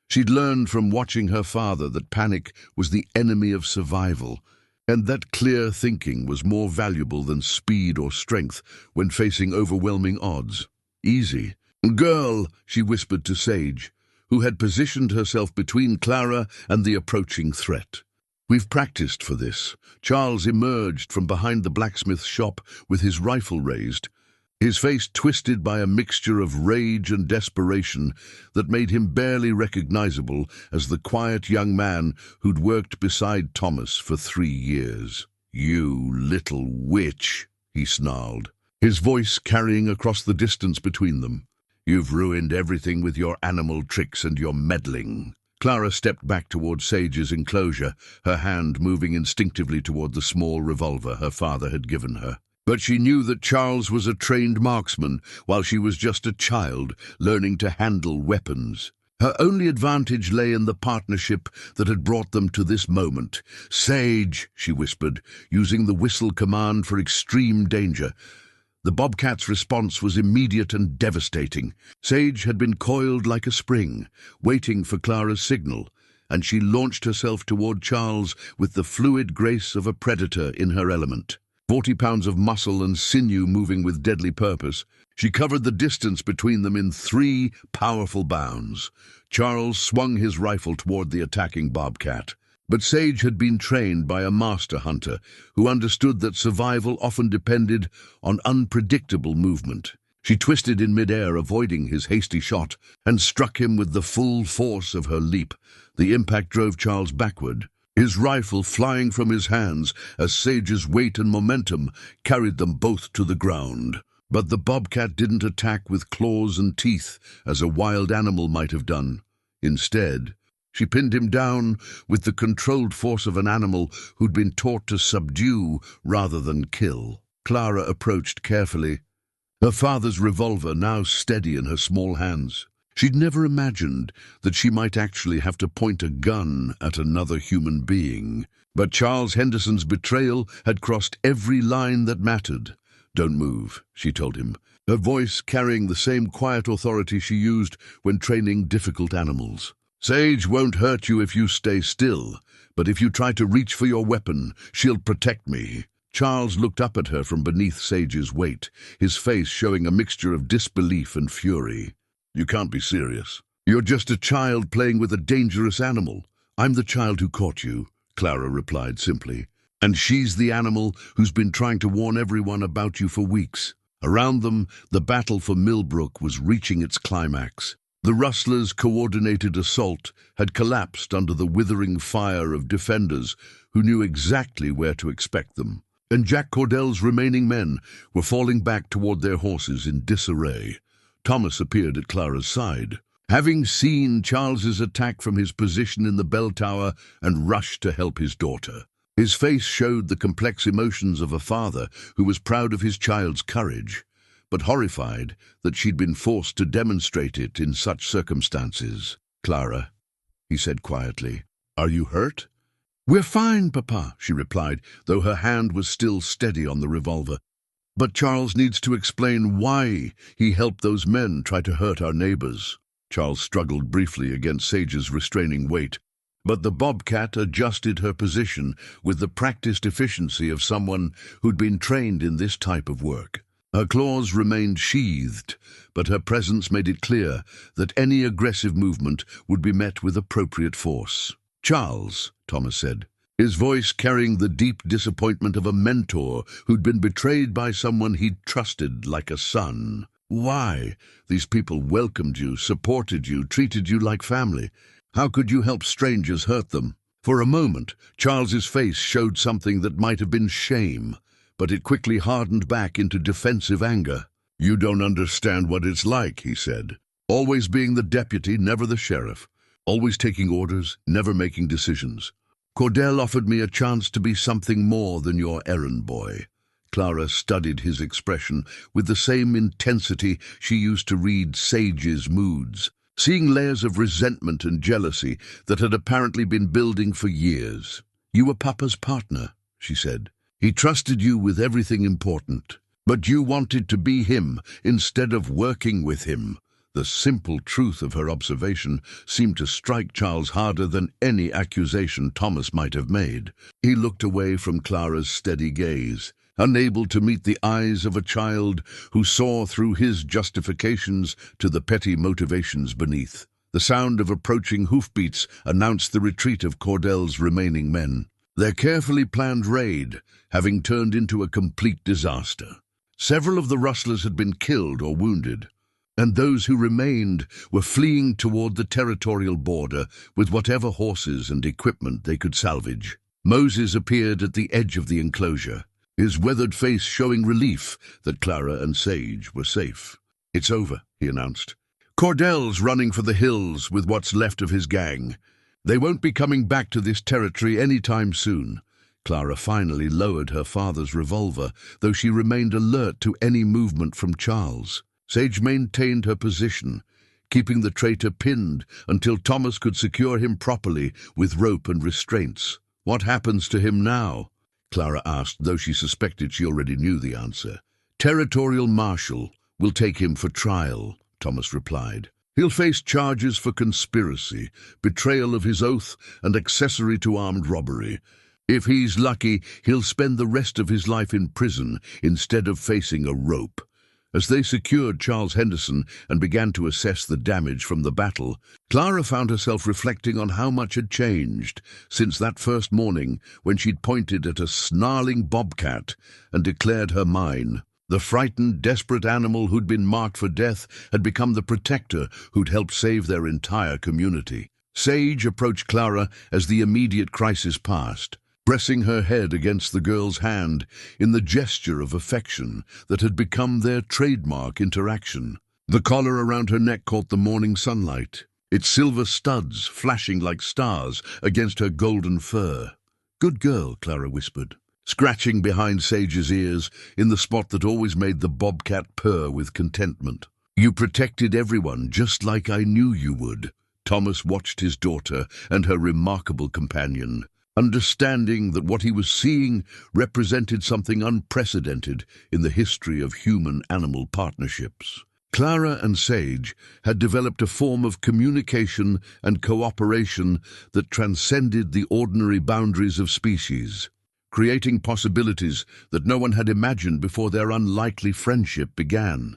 She'd learned from watching her father that panic was the enemy of survival, and that clear thinking was more valuable than speed or strength when facing overwhelming odds. "Easy. Girl," she whispered to Sage, who had positioned herself between Clara and the approaching threat. "We've practiced for this." Charles emerged from behind the blacksmith's shop with his rifle raised, his face twisted by a mixture of rage and desperation that made him barely recognizable as the quiet young man who'd worked beside Thomas for 3 years. "You little witch," he snarled, his voice carrying across the distance between them. "You've ruined everything with your animal tricks and your meddling." Clara stepped back toward Sage's enclosure, her hand moving instinctively toward the small revolver her father had given her. But she knew that Charles was a trained marksman, while she was just a child learning to handle weapons. Her only advantage lay in the partnership that had brought them to this moment. "Sage," she whispered, using the whistle command for extreme danger. The bobcat's response was immediate and devastating. Sage had been coiled like a spring, waiting for Clara's signal, and she launched herself toward Charles with the fluid grace of a predator in her element. 40 pounds of muscle and sinew moving with deadly purpose, she covered the distance between them in 3 powerful bounds. Charles swung his rifle toward the attacking bobcat. But Sage had been trained by a master hunter who understood that survival often depended on unpredictable movement. She twisted in midair, avoiding his hasty shot, and struck him with the full force of her leap. The impact drove Charles backward, his rifle flying from his hands as Sage's weight and momentum carried them both to the ground. But the bobcat didn't attack with claws and teeth as a wild animal might have done. Instead, she pinned him down with the controlled force of an animal who'd been taught to subdue rather than kill. Clara approached carefully, her father's revolver now steady in her small hands. She'd never imagined that she might actually have to point a gun at another human being. But Charles Henderson's betrayal had crossed every line that mattered. "Don't move," she told him, her voice carrying the same quiet authority she used when training difficult animals. "Sage won't hurt you if you stay still, but if you try to reach for your weapon, she'll protect me." Charles looked up at her from beneath Sage's weight, his face showing a mixture of disbelief and fury. "You can't be serious. You're just a child playing with a dangerous animal." "I'm the child who caught you," Clara replied simply. And she's the animal who's been trying to warn everyone about you for weeks. Around them, the battle for Millbrook was reaching its climax. The rustlers' coordinated assault had collapsed under the withering fire of defenders who knew exactly where to expect them. And Jack Cordell's remaining men were falling back toward their horses in disarray. Thomas appeared at Clara's side, having seen Charles's attack from his position in the bell tower, and rushed to help his daughter. His face showed the complex emotions of a father who was proud of his child's courage, but horrified that she'd been forced to demonstrate it in such circumstances. "Clara," he said quietly, "are you hurt?" "We're fine, Papa," she replied, though her hand was still steady on the revolver. "But Charles needs to explain why he helped those men try to hurt our neighbors." Charles struggled briefly against Sage's restraining weight, but the bobcat adjusted her position with the practiced efficiency of someone who'd been trained in this type of work. Her claws remained sheathed, but her presence made it clear that any aggressive movement would be met with appropriate force. "Charles," Thomas said, his voice carrying the deep disappointment of a mentor who'd been betrayed by someone he'd trusted like a son. "Why? These people welcomed you, supported you, treated you like family. How could you help strangers hurt them?" For a moment, Charles's face showed something that might have been shame, but it quickly hardened back into defensive anger. "You don't understand what it's like," he said. "Always being the deputy, never the sheriff. Always taking orders, never making decisions. Cordell offered me a chance to be something more than your errand boy." Clara studied his expression with the same intensity she used to read Sage's moods, seeing layers of resentment and jealousy that had apparently been building for years. "You were Papa's partner," she said. "He trusted you with everything important, but you wanted to be him instead of working with him." The simple truth of her observation seemed to strike Charles harder than any accusation Thomas might have made. He looked away from Clara's steady gaze, unable to meet the eyes of a child who saw through his justifications to the petty motivations beneath. The sound of approaching hoofbeats announced the retreat of Cordell's remaining men, their carefully planned raid having turned into a complete disaster. Several of the rustlers had been killed or wounded, and those who remained were fleeing toward the territorial border with whatever horses and equipment they could salvage. Moses appeared at the edge of the enclosure, his weathered face showing relief that Clara and Sage were safe. "It's over," he announced. "Cordell's running for the hills with what's left of his gang. They won't be coming back to this territory anytime soon." Clara finally lowered her father's revolver, though she remained alert to any movement from Charles. Sage maintained her position, keeping the traitor pinned until Thomas could secure him properly with rope and restraints. "What happens to him now?" Clara asked, though she suspected she already knew the answer. "Territorial Marshal will take him for trial," Thomas replied. "He'll face charges for conspiracy, betrayal of his oath, and accessory to armed robbery. If he's lucky, he'll spend the rest of his life in prison instead of facing a rope." As they secured Charles Henderson and began to assess the damage from the battle, Clara found herself reflecting on how much had changed since that first morning when she'd pointed at a snarling bobcat and declared her mine. The frightened, desperate animal who'd been marked for death had become the protector who'd helped save their entire community. Sage approached Clara as the immediate crisis passed, pressing her head against the girl's hand in the gesture of affection that had become their trademark interaction. The collar around her neck caught the morning sunlight, its silver studs flashing like stars against her golden fur. "Good girl," Clara whispered, scratching behind Sage's ears in the spot that always made the bobcat purr with contentment. "You protected everyone just like I knew you would." Thomas watched his daughter and her remarkable companion, understanding that what he was seeing represented something unprecedented in the history of human-animal partnerships. Clara and Sage had developed a form of communication and cooperation that transcended the ordinary boundaries of species, creating possibilities that no one had imagined before their unlikely friendship began.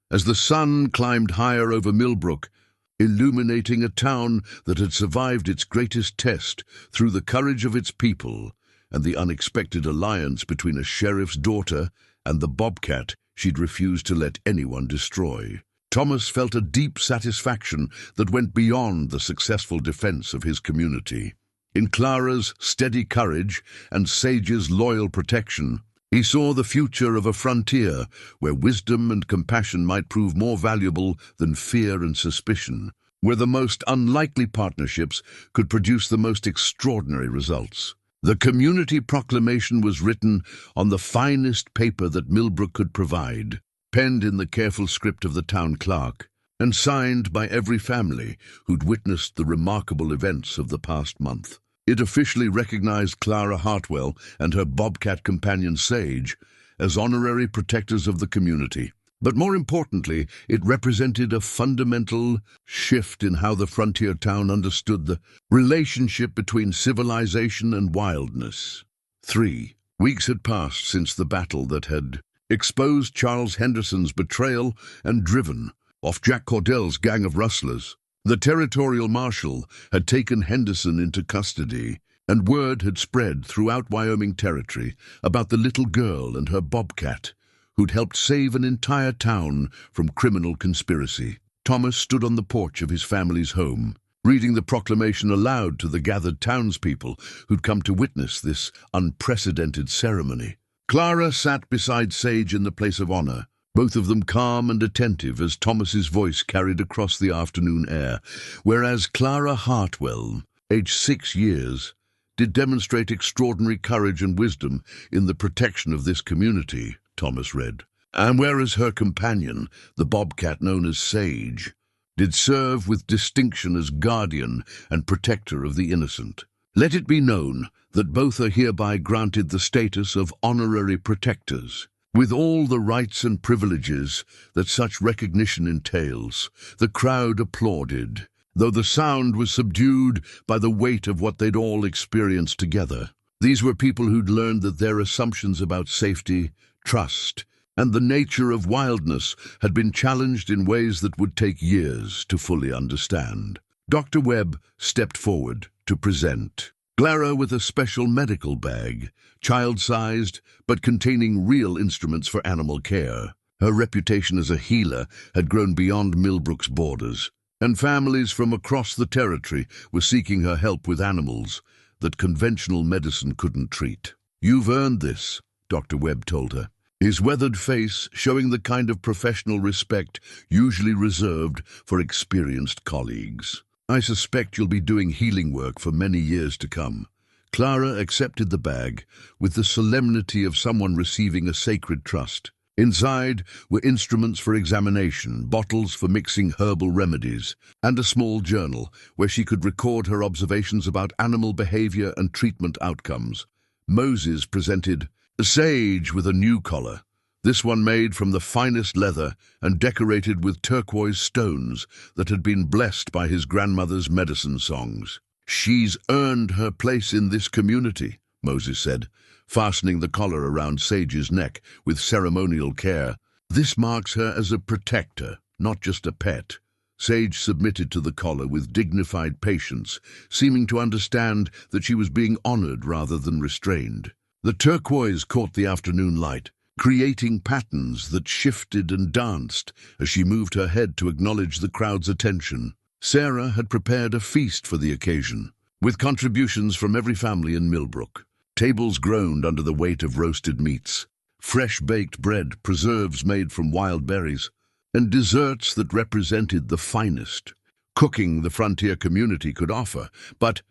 As the sun climbed higher over Millbrook, illuminating a town that had survived its greatest test through the courage of its people and the unexpected alliance between a sheriff's daughter and the bobcat she'd refused to let anyone destroy. Thomas felt a deep satisfaction that went beyond the successful defense of his community. In Clara's steady courage and Sage's loyal protection, he saw the future of a frontier where wisdom and compassion might prove more valuable than fear and suspicion, where the most unlikely partnerships could produce the most extraordinary results. The community proclamation was written on the finest paper that Millbrook could provide, penned in the careful script of the town clerk, and signed by every family who'd witnessed the remarkable events of the past month. It officially recognized Clara Hartwell and her bobcat companion Sage as honorary protectors of the community. But more importantly, it represented a fundamental shift in how the frontier town understood the relationship between civilization and wildness. 3 weeks had passed since the battle that had exposed Charles Henderson's betrayal and driven off Jack Cordell's gang of rustlers. The territorial marshal had taken Henderson into custody, and word had spread throughout Wyoming Territory about the little girl and her bobcat, who'd helped save an entire town from criminal conspiracy. Thomas stood on the porch of his family's home, reading the proclamation aloud to the gathered townspeople who'd come to witness this unprecedented ceremony. Clara sat beside Sage in the place of honor, both of them calm and attentive as Thomas's voice carried across the afternoon air, whereas Clara Hartwell, aged 6 years, did demonstrate extraordinary courage and wisdom in the protection of this community, Thomas read. And whereas her companion, the bobcat known as Sage, did serve with distinction as guardian and protector of the innocent. Let it be known that both are hereby granted the status of honorary protectors, with all the rights and privileges that such recognition entails. The crowd applauded, though the sound was subdued by the weight of what they'd all experienced together. These were people who'd learned that their assumptions about safety, trust, and the nature of wildness had been challenged in ways that would take years to fully understand. Dr. Webb stepped forward to present. Clara with a special medical bag, child-sized, but containing real instruments for animal care. Her reputation as a healer had grown beyond Millbrook's borders, and families from across the territory were seeking her help with animals that conventional medicine couldn't treat. "You've earned this," Dr. Webb told her, his weathered face showing the kind of professional respect usually reserved for experienced colleagues. "I suspect you'll be doing healing work for many years to come." Clara accepted the bag with the solemnity of someone receiving a sacred trust. Inside were instruments for examination, bottles for mixing herbal remedies, and a small journal where she could record her observations about animal behavior and treatment outcomes. Moses presented Sage with a new collar, this one made from the finest leather and decorated with turquoise stones that had been blessed by his grandmother's medicine songs. "She's earned her place in this community," Moses said, fastening the collar around Sage's neck with ceremonial care. "This marks her as a protector, not just a pet." Sage submitted to the collar with dignified patience, seeming to understand that she was being honored rather than restrained. The turquoise caught the afternoon light, creating patterns that shifted and danced as she moved her head to acknowledge the crowd's attention. Sarah had prepared a feast for the occasion, with contributions from every family in Millbrook. Tables groaned under the weight of roasted meats, fresh baked bread, preserves made from wild berries, and desserts that represented the finest cooking the frontier community could offer. But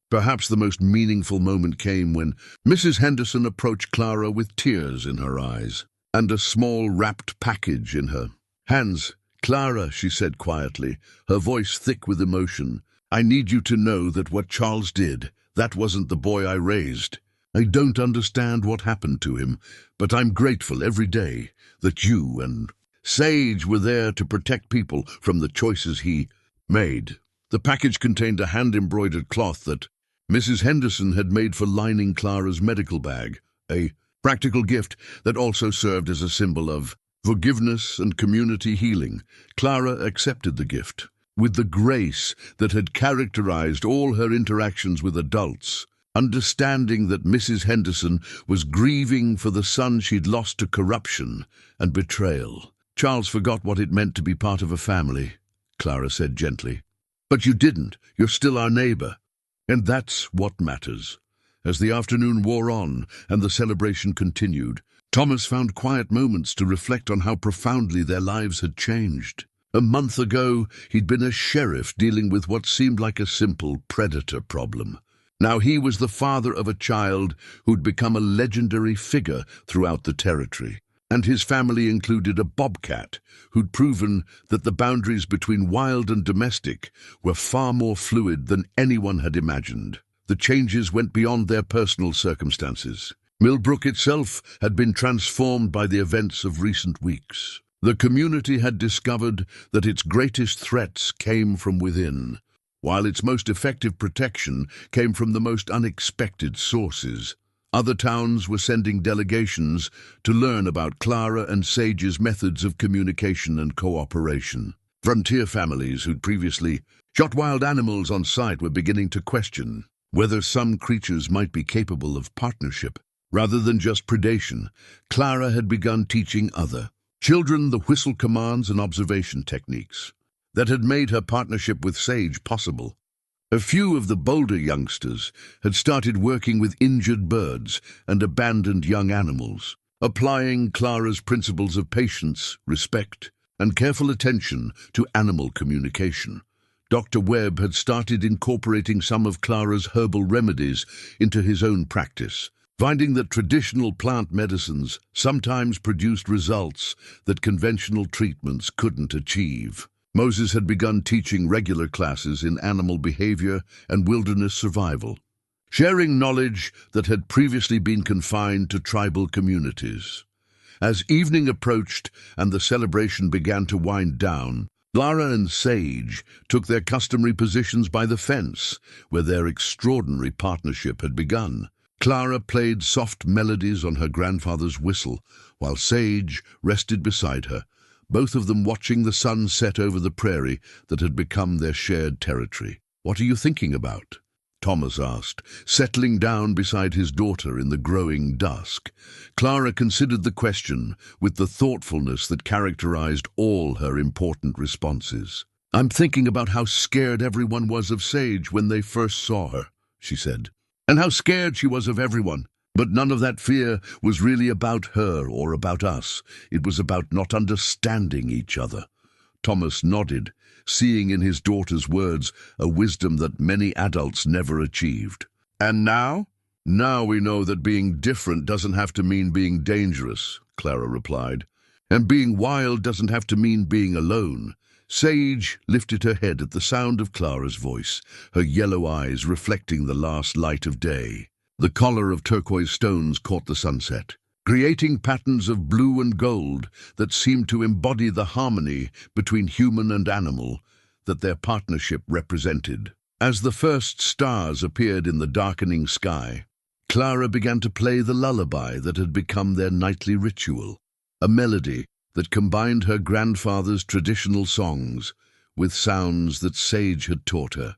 perhaps the most meaningful moment came when Mrs. Henderson approached Clara with tears in her eyes and a small wrapped package in her hands. "Clara," she said quietly, her voice thick with emotion, "I need you to know that what Charles did, that wasn't the boy I raised. I don't understand what happened to him, but I'm grateful every day that you and Sage were there to protect people from the choices he made." The package contained a hand-embroidered cloth that Mrs. Henderson had made for lining Clara's medical bag, a practical gift that also served as a symbol of forgiveness and community healing. Clara accepted the gift with the grace that had characterized all her interactions with adults, understanding that Mrs. Henderson was grieving for the son she'd lost to corruption and betrayal. Charles forgot what it meant to be part of a family, Clara said gently. But you didn't. You're still our neighbor. And that's what matters. As the afternoon wore on and the celebration continued, Thomas found quiet moments to reflect on how profoundly their lives had changed. A month ago, he'd been a sheriff dealing with what seemed like a simple predator problem. Now he was the father of a child who'd become a legendary figure throughout the territory. And his family included a bobcat who'd proven that the boundaries between wild and domestic were far more fluid than anyone had imagined. The changes went beyond their personal circumstances. Millbrook itself had been transformed by the events of recent weeks. The community had discovered that its greatest threats came from within, while its most effective protection came from the most unexpected sources. Other towns were sending delegations to learn about Clara and Sage's methods of communication and cooperation. Frontier families who'd previously shot wild animals on sight were beginning to question whether some creatures might be capable of partnership. Rather than just predation, Clara had begun teaching other children the whistle commands and observation techniques that had made her partnership with Sage possible. A few of the bolder youngsters had started working with injured birds and abandoned young animals, applying Clara's principles of patience, respect, and careful attention to animal communication. Dr. Webb had started incorporating some of Clara's herbal remedies into his own practice, finding that traditional plant medicines sometimes produced results that conventional treatments couldn't achieve. Moses had begun teaching regular classes in animal behavior and wilderness survival, sharing knowledge that had previously been confined to tribal communities. As evening approached and the celebration began to wind down, Clara and Sage took their customary positions by the fence, where their extraordinary partnership had begun. Clara played soft melodies on her grandfather's whistle, while Sage rested beside her, both of them watching the sun set over the prairie that had become their shared territory. "What are you thinking about?" Thomas asked, settling down beside his daughter in the growing dusk. Clara considered the question with the thoughtfulness that characterized all her important responses. "I'm thinking about how scared everyone was of Sage when they first saw her," she said, "and how scared she was of everyone. But none of that fear was really about her or about us. It was about not understanding each other." Thomas nodded, seeing in his daughter's words a wisdom that many adults never achieved. "And now? Now we know that being different doesn't have to mean being dangerous," Clara replied. "And being wild doesn't have to mean being alone." Sage lifted her head at the sound of Clara's voice, her yellow eyes reflecting the last light of day. The collar of turquoise stones caught the sunset, creating patterns of blue and gold that seemed to embody the harmony between human and animal that their partnership represented. As the first stars appeared in the darkening sky, Clara began to play the lullaby that had become their nightly ritual, a melody that combined her grandfather's traditional songs with sounds that Sage had taught her,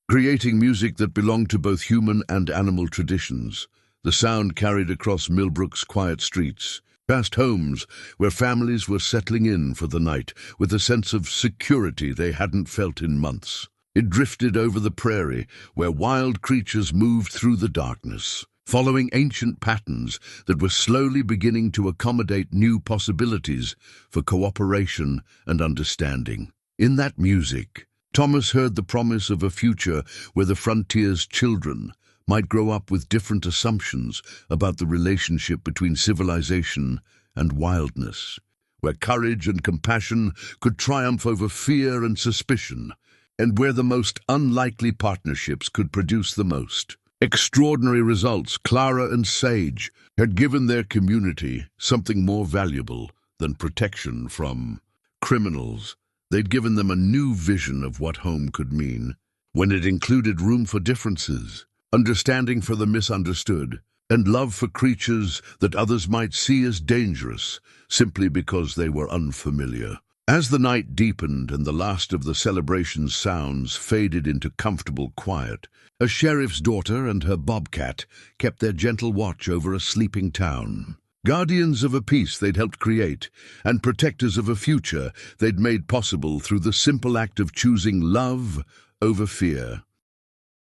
creating music that belonged to both human and animal traditions. The sound carried across Millbrook's quiet streets, past homes where families were settling in for the night with a sense of security they hadn't felt in months. It drifted over the prairie where wild creatures moved through the darkness, following ancient patterns that were slowly beginning to accommodate new possibilities for cooperation and understanding. In that music, Thomas heard the promise of a future where the frontier's children might grow up with different assumptions about the relationship between civilization and wildness, where courage and compassion could triumph over fear and suspicion, and where the most unlikely partnerships could produce the most extraordinary results. Clara and Sage had given their community something more valuable than protection from criminals. They'd given them a new vision of what home could mean, when it included room for differences, understanding for the misunderstood, and love for creatures that others might see as dangerous simply because they were unfamiliar. As the night deepened and the last of the celebration's sounds faded into comfortable quiet, a sheriff's daughter and her bobcat kept their gentle watch over a sleeping town. Guardians of a peace they'd helped create, and protectors of a future they'd made possible through the simple act of choosing love over fear.